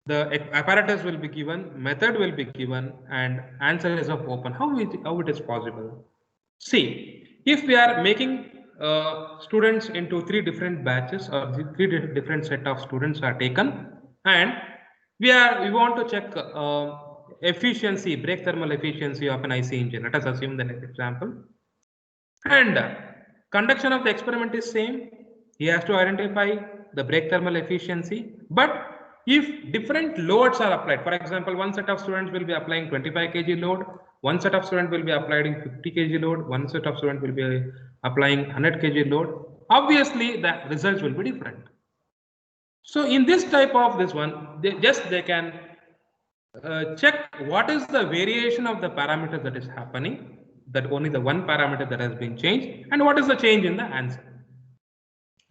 the apparatus will be given, method will be given, and answer is of open. How it is possible? See, if we are making students into 3 different batches, or 3 different set of students are taken, and we want to check efficiency, brake thermal efficiency of an IC engine. Let us assume the next example. And conduction of the experiment is same. He has to identify the brake thermal efficiency. But if different loads are applied, for example, one set of students will be applying 25 kg load, one set of students will be applying 50 kg load, one set of students will be applying 100 kg load, obviously the results will be different. So in this type of this one, they can check what is the variation of the parameter that is happening, that only the one parameter that has been changed, and what is the change in the answer.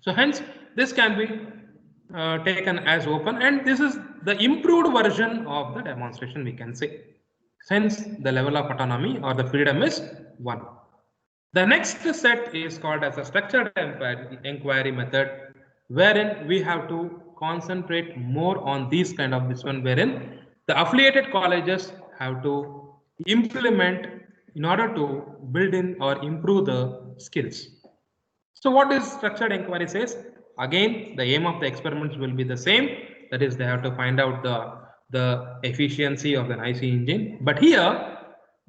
So hence this can be taken as open, and this is the improved version of the demonstration, we can say, since the level of autonomy or the freedom is 1. The next set is called as a structured inquiry method, wherein we have to concentrate more on these kind of this one, wherein the affiliated colleges have to implement in order to build in or improve the skills. So what is structured inquiry says? Again, the aim of the experiments will be the same. That is, they have to find out the efficiency of an IC engine. But here,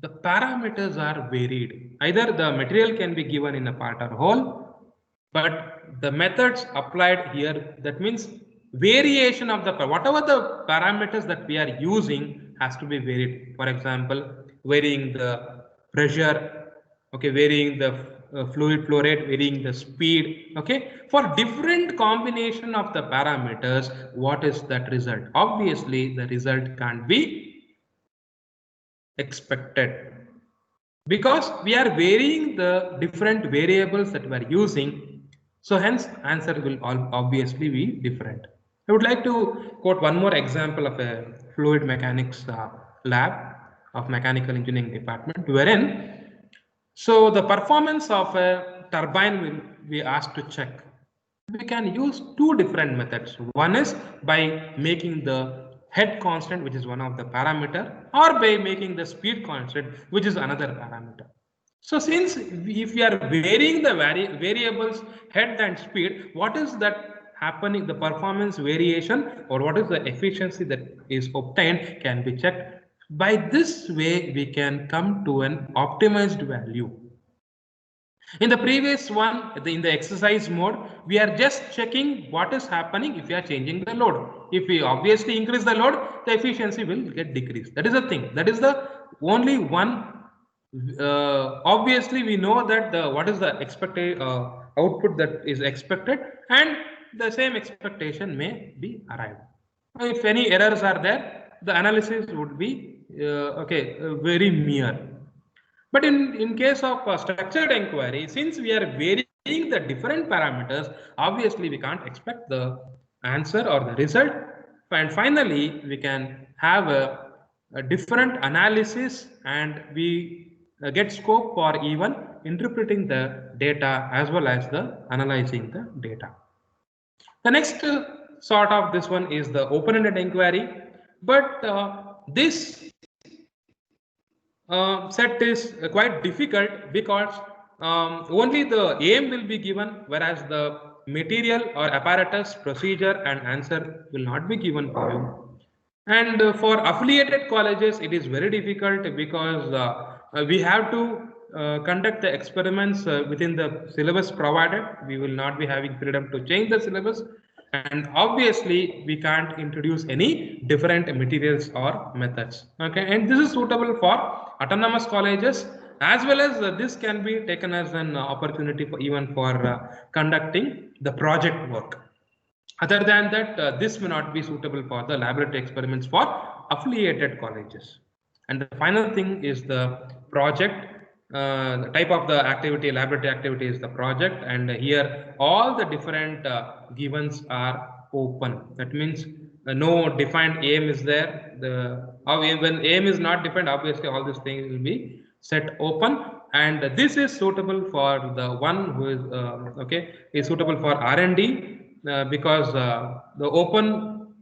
the parameters are varied. Either the material can be given in a part or whole, but the methods applied here, that means variation of the, whatever the parameters that we are using has to be varied. For example, varying the pressure, okay, varying the fluid flow rate, varying the speed, okay. For different combination of the parameters, what is that result? Obviously, the result can't be expected, because we are varying the different variables that we are using. So hence answer will obviously be different. I would like to quote one more example of a fluid mechanics lab of mechanical engineering department, wherein so the performance of a turbine will be asked to check. We can use 2 different methods. One is by making the head constant, which is one of the parameter, or by making the speed constant, which is another parameter. So since if we are varying the variables head and speed, what is that happening? The performance variation, or what is the efficiency that is obtained, can be checked. By this way, we can come to an optimized value. In the previous one, in the exercise mode, we are just checking what is happening if we are changing the load. If we obviously increase the load, the efficiency will get decreased. That is the thing. That is the only one. Obviously, we know that what is the expected output that is expected, and the same expectation may be arrived. If any errors are there, the analysis would be very mere. But in case of structured inquiry, since we are varying the different parameters, obviously we can't expect the answer or the result. And finally, we can have a different analysis, and we get scope for even interpreting the data as well as the analyzing the data. The next sort of this one is the open-ended inquiry, but this set is quite difficult, because only the aim will be given, whereas the material or apparatus, procedure and answer will not be given for you. And for affiliated colleges, it is very difficult, because we have to conduct the experiments within the syllabus provided. We will not be having freedom to change the syllabus, and obviously we can't introduce any different materials or methods. Okay, and this is suitable for autonomous colleges as well as this can be taken as an opportunity for even for conducting the project work. Other than that, this may not be suitable for the laboratory experiments for affiliated colleges. And the final thing is the project. The type of the activity, laboratory activity, is the project, and here all the different givens are open. That means no defined aim is there. When aim is not defined, obviously all these things will be set open, and this is suitable for the one who is is suitable for R&D. Because the open,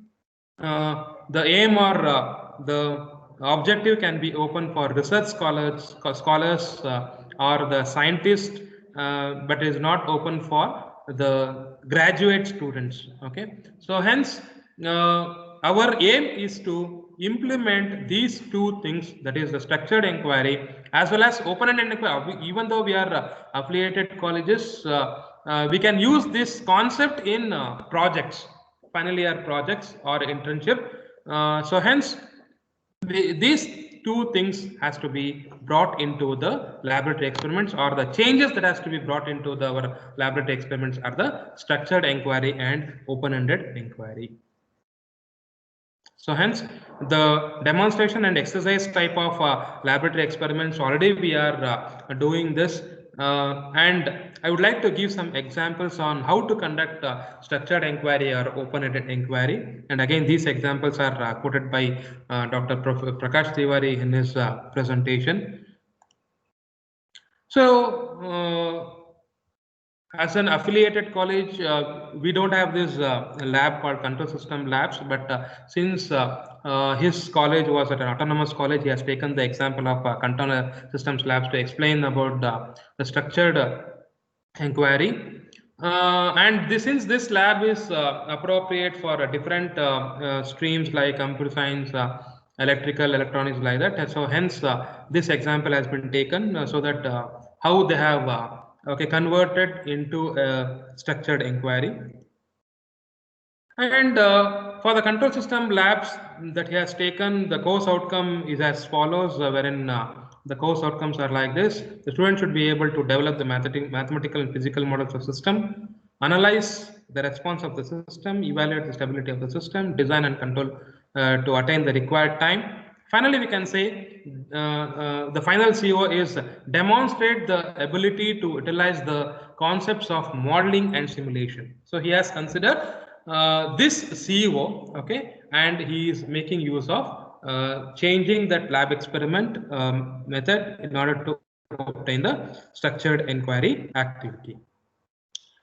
the aim or the objective can be open for research scholars or the scientists, but is not open for the graduate students. Okay, so hence our aim is to implement these two things, that is the structured inquiry as well as open-ended inquiry. Even though we are affiliated colleges, we can use this concept in projects, final year projects or internship. So hence these two things has to be brought into the laboratory experiments, or the changes that has to be brought into our laboratory experiments are the structured inquiry and open-ended inquiry. So hence the demonstration and exercise type of laboratory experiments, already we are doing this, and I would like to give some examples on how to conduct structured inquiry or open-ended inquiry. And again, these examples are quoted by Dr. Prakash Tiwari in his presentation. So as an affiliated college, we don't have this lab called control system labs, but since his college was at an autonomous college, he has taken the example of control systems labs to explain about the structured inquiry. And since this lab is appropriate for different streams like computer science, electrical, electronics, like that, so hence this example has been taken so that how they have converted into a structured inquiry. And for the control system labs that he has taken, the course outcome is as follows, wherein the course outcomes are like this. The student should be able to develop the mathematical and physical models of system, analyze the response of the system, evaluate the stability of the system, design and control to attain the required time. Finally, we can say the final CO is demonstrate the ability to utilize the concepts of modeling and simulation. So he has considered this CEO, okay, and he is making use of changing that lab experiment method in order to obtain the structured inquiry activity.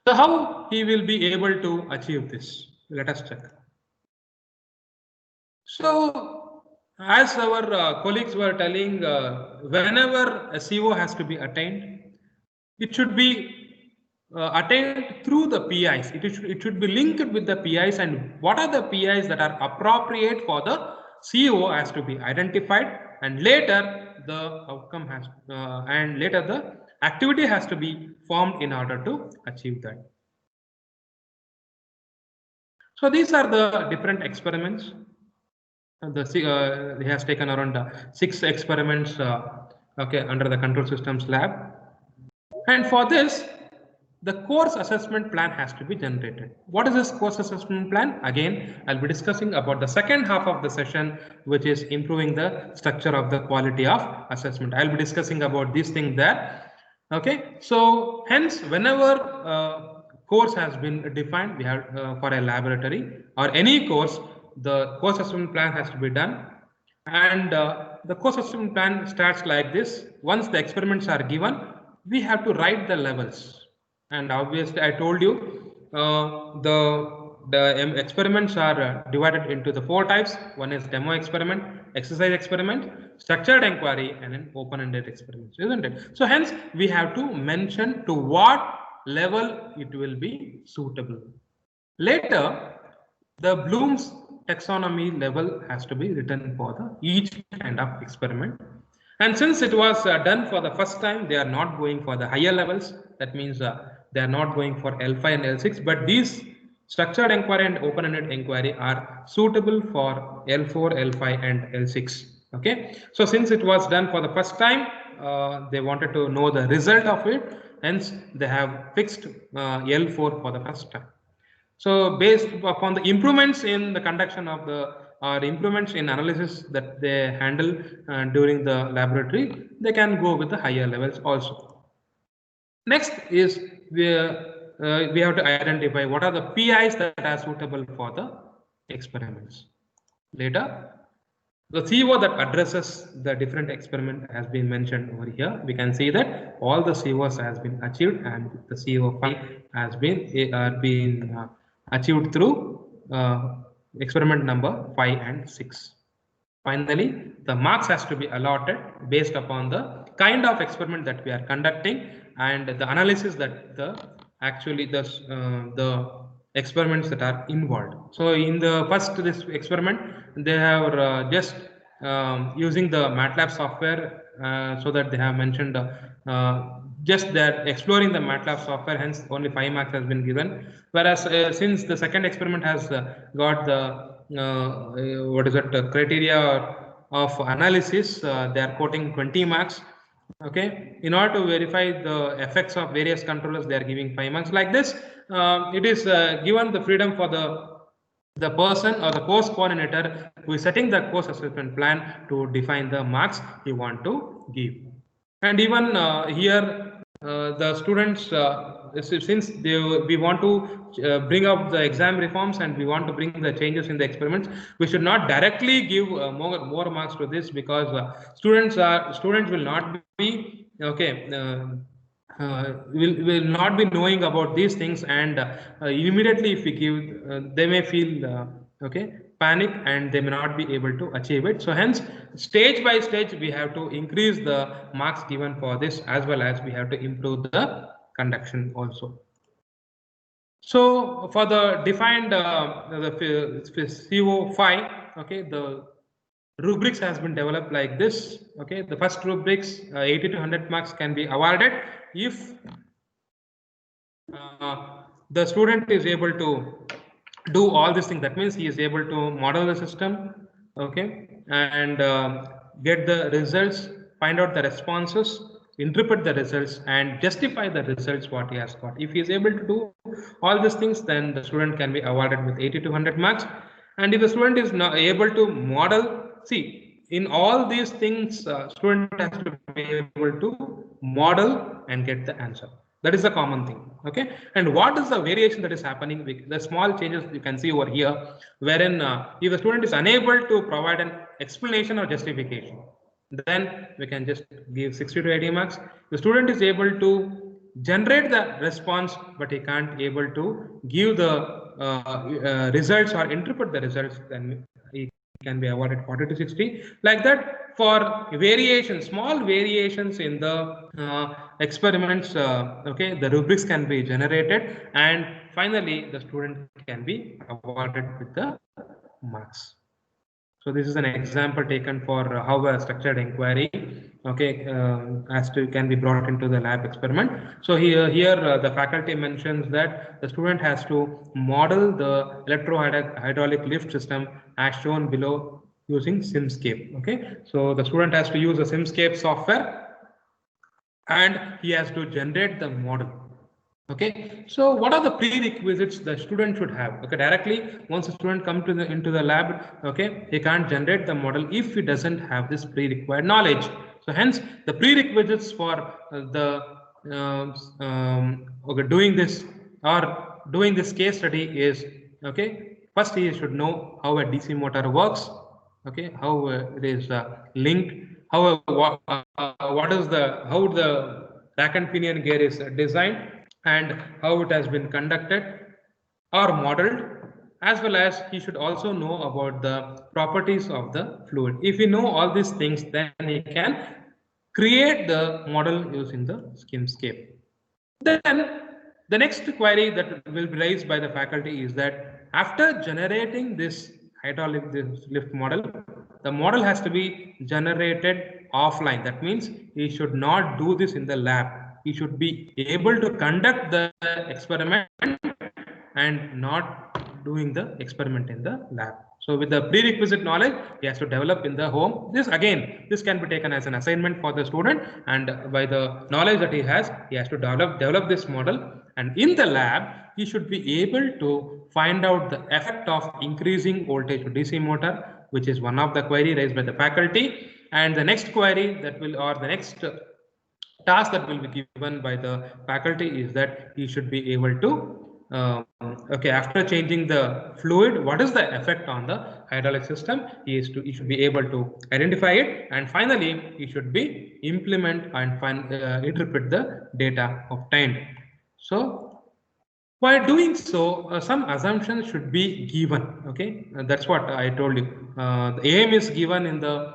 So how he will be able to achieve this? Let us check. So as our colleagues were telling, whenever a CO has to be attained, it should be attained through the PIs. It should be linked with the PIs, and what are the PIs that are appropriate for the CO has to be identified, and later the outcome has and later the activity has to be formed in order to achieve that. So these are the different experiments. He has taken around 6 experiments under the control systems lab, and for this the course assessment plan has to be generated. What is this course assessment plan? Again, I'll be discussing about the second half of the session, which is improving the structure of the quality of assessment. I'll be discussing about this thing there. Okay, so hence whenever course has been defined, we have for a laboratory or any course, the course assessment plan has to be done, and the course assessment plan starts like this. Once the experiments are given, we have to write the levels, and obviously I told you the experiments are divided into the 4 types. One is demo experiment, exercise experiment, structured inquiry, and an open-ended experiment, isn't it? So hence we have to mention to what level it will be suitable. Later, the Bloom's taxonomy level has to be written for each kind of experiment. And since it was done for the first time, they are not going for the higher levels. That means they are not going for L5 and L6, but these structured inquiry and open-ended inquiry are suitable for L4, L5, and L6. Okay, so since it was done for the first time, they wanted to know the result of it. Hence, they have fixed L4 for the first time. So based upon the improvements in the conduction of the or improvements in analysis that they handle during the laboratory, they can go with the higher levels also. Next is we have to identify what are the PIs that are suitable for the experiments. Later, the CO that addresses the different experiment has been mentioned over here. We can see that all the COs has been achieved, and the CO5 has been achieved through experiment number 5 and 6. Finally, the marks has to be allotted based upon the kind of experiment that we are conducting and the analysis that the experiments that are involved. So in the first this experiment, they have just using the MATLAB software, so that they have mentioned just that exploring the MATLAB software, hence only 5 marks has been given. Whereas since the second experiment has got the criteria of analysis, they are quoting 20 marks. Okay, in order to verify the effects of various controllers, they are giving 5 marks. Like this, it is given the freedom for the person or the course coordinator who is setting the course assessment plan to define the marks he want to give. And even here, the students, since we want to bring up the exam reforms and we want to bring the changes in the experiments, we should not directly give more marks to this, because students will not be will not be knowing about these things, and immediately if we give, they may feel panic and they may not be able to achieve it. So hence, stage by stage, we have to increase the marks given for this, as well as we have to improve the conduction also. So for the defined the CO5, okay, the rubrics has been developed like this. Okay, the first rubrics 80 to 100 marks can be awarded if the student is able to do all these things. That means he is able to model the system, okay, and get the results, find out the responses, interpret the results, and justify the results what he has got. If he is able to do all these things, then the student can be awarded with 80 to 100 marks. And if the student is not able to model, see, in all these things, student has to be able to model and get the answer. That is the common thing. Okay, and what is the variation that is happening? The small changes you can see over here, wherein if the student is unable to provide an explanation or justification, then we can just give 60 to 80 marks. The student is able to generate the response, but he can't able to give the results or interpret the results, then he can be awarded 40 to 60. Like that, for variations, small variations in the experiments, okay, the rubrics can be generated, and finally the student can be awarded with the marks. So this is an example taken for how a structured inquiry, okay, can be brought into the lab experiment. So here the faculty mentions that the student has to model the electrohydraulic lift system as shown below using Simscape. Okay, so the student has to use a Simscape software, and he has to generate the model. Okay, so what are the prerequisites the student should have? Okay, directly once a student comes into the lab, okay, he can't generate the model if he doesn't have this pre-required knowledge. So hence, the prerequisites for doing this case study is, okay, first he should know how a DC motor works. Okay, how it is linked, how the rack and pinion gear is designed, and how it has been conducted or modeled, as well as he should also know about the properties of the fluid. If you know all these things, then he can create the model using the Simscape. Then the next query that will be raised by the faculty is that after generating this hydraulic lift model, the model has to be generated offline. That means he should not do this in the lab. He should be able to conduct the experiment and not doing the experiment in the lab. So with the prerequisite knowledge, he has to develop in the home. This can be taken as an assignment for the student, and by the knowledge that he has to develop this model. And in the lab, he should be able to find out the effect of increasing voltage to DC motor, which is one of the query raised by the faculty. And the next query that will, or the next task that will be given by the faculty is that he should be able to after changing the fluid, what is the effect on the hydraulic system? He should be able to identify it, and finally he should be implement and interpret the data obtained. So by doing so, some assumptions should be given. Okay, that's what I told you. The aim is given in the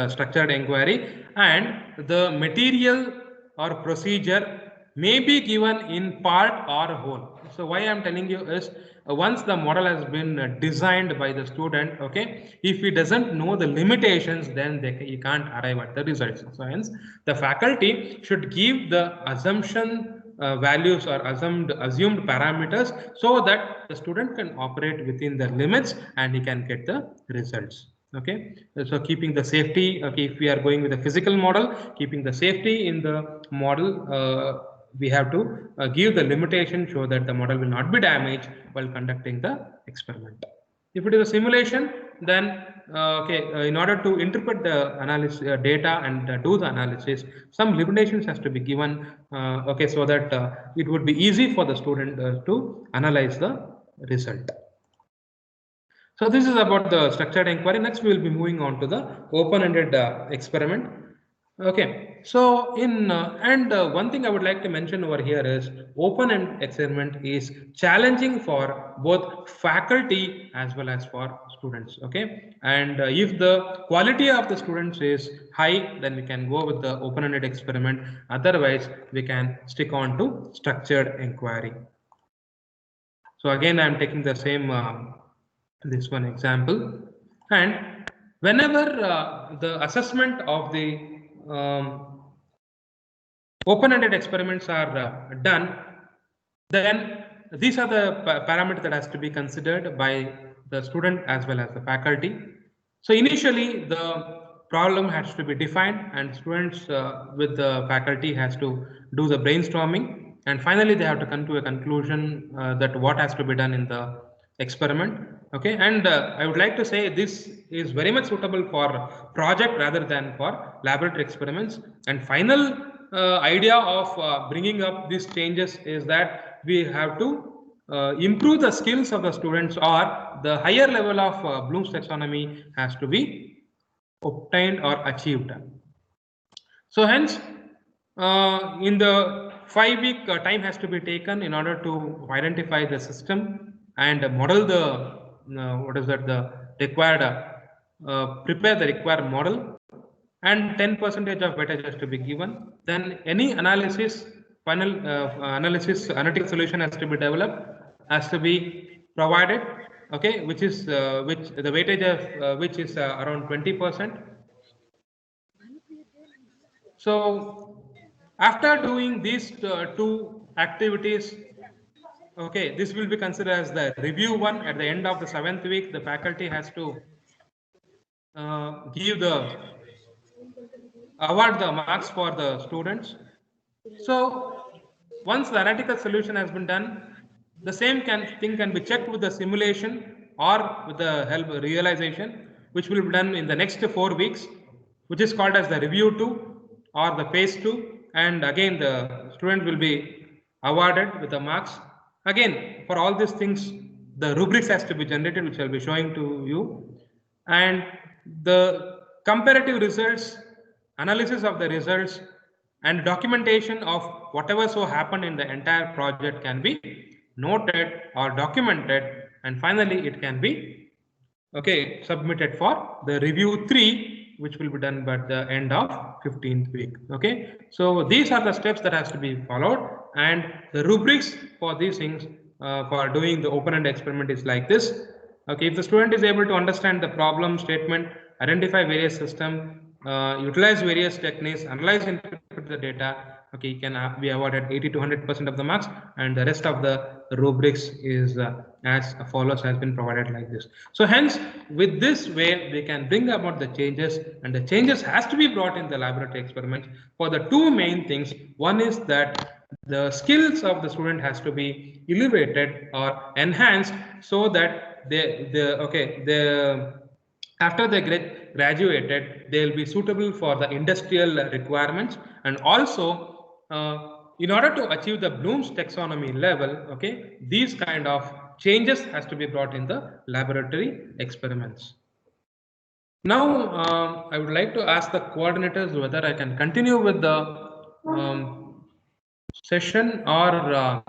structured inquiry, and the material or procedure may be given in part or whole. So why I'm telling you is, once the model has been designed by the student, okay, if he doesn't know the limitations, then he can't arrive at the results. So hence the faculty should give the assumption values or assumed parameters, so that the student can operate within the limits and he can get the results. Okay, so keeping the safety, okay, if we are going with a physical model, keeping the safety in the model, we have to give the limitation so that the model will not be damaged while conducting the experiment. If it is a simulation, then in order to interpret the analysis data and do the analysis, some limitations has to be given, so that it would be easy for the student to analyze the result. So this is about the structured inquiry. Next, we will be moving on to the open-ended experiment. Okay, so one thing I would like to mention over here is open-end experiment is challenging for both faculty as well as for students. Okay, and if the quality of the students is high, then we can go with the open-ended experiment. Otherwise, we can stick on to structured inquiry. So again, I am taking the same this one example, and whenever the assessment of the open-ended experiments are done, then these are the parameters that has to be considered by the student as well as the faculty. So initially the problem has to be defined, and students with the faculty has to do the brainstorming, and finally they have to come to a conclusion that what has to be done in the experiment. Okay, and I would like to say this is very much suitable for project rather than for laboratory experiments. And final idea of bringing up these changes is that we have to improve the skills of the students, or the higher level of Bloom's taxonomy has to be obtained or achieved. So hence in the 5-week time has to be taken in order to identify the system and model the the required prepare the required model, and 10% of weightage has to be given. Then any analysis, final analytical solution has to be developed, has to be provided. Okay, which is which the weightage of which is around 20%. So after doing these two activities, okay, this will be considered as the review one. At the end of the 7th week, the faculty has to award the marks for the students. So once the analytical solution has been done, the same thing can be checked with the simulation or with the help of realization, which will be done in the next 4 weeks, which is called as the review 2 or the phase 2. And again, the student will be awarded with the marks. Again, for all these things, the rubrics has to be generated, which I'll be showing to you. And the comparative results, analysis of the results, and documentation of whatever so happened in the entire project can be noted or documented, and finally it can be submitted for the review 3, which will be done by the end of 15th week. Okay, so these are the steps that has to be followed, and the rubrics for these things for doing the open-ended experiment is like this. Okay, if the student is able to understand the problem statement, identify various systems, utilize various techniques, analyze and interpret the data, okay, he can be awarded 80 to 100% of the marks, and the rest of the rubrics is as follows, has been provided like this. So hence, with this way, we can bring about the changes, and the changes has to be brought in the laboratory experiments for the two main things. One is that the skills of the student has to be elevated or enhanced, so that after they graduated, they will be suitable for the industrial requirements. And also, in order to achieve the Bloom's taxonomy level, okay, these kind of changes has to be brought in the laboratory experiments. Now, I would like to ask the coordinators whether I can continue with the session, or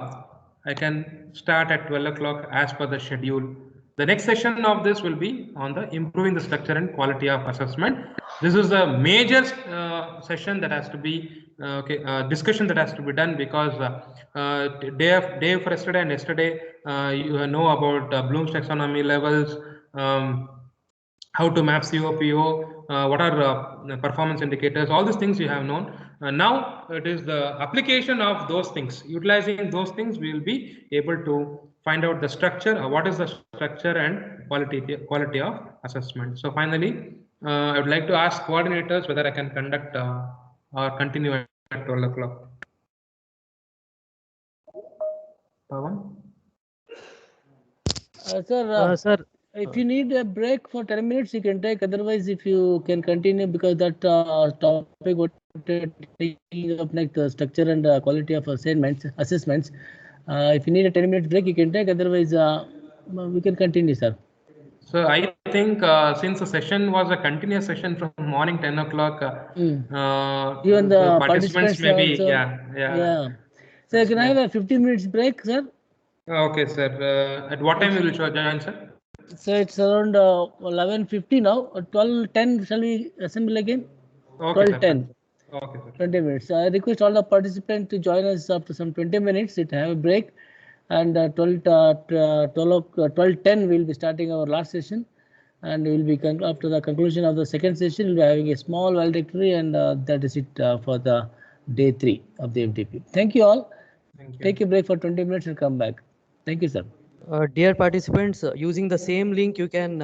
I can start at 12 o'clock as per the schedule. The next session of this will be on the improving the structure and quality of assessment. This is a major session that has to be discussion that has to be done, because day for yesterday and yesterday you know about Bloom's taxonomy levels, how to map COPO, what are performance indicators, all these things you have known. Now it is the application of those things. Utilizing those things, we will be able to find out the structure, what is the structure and quality of assessment. So finally, I would like to ask coordinators whether I can conduct or continue at 12 o'clock. Pawan? Sir, if you need a break for 10 minutes, you can take. Otherwise, if you can continue, because that topic what taking up next, the structure and quality of assessments. If you need a 10 minutes break, you can take. Otherwise, we can continue, sir. So I think since the session was a continuous session from morning 10 o'clock, even the participants may be, also, yeah. So can I have a 15 minutes break, sir? Okay, sir. At what time will you join, sir? So it's around 11:50 now. 12:10 shall we assemble again? Okay, 12:10. Okay, sir. 20 minutes. I request all the participants to join us after some 20 minutes. It have a break, and 12:10 we'll be starting our last session, and we'll be after the conclusion of the second session, we'll be having a small valedictory, and that is it for the day 3 of the MTP. Thank you all. Thank you. Take a break for 20 minutes and come back. Thank you, sir. Dear participants, using the same link, you can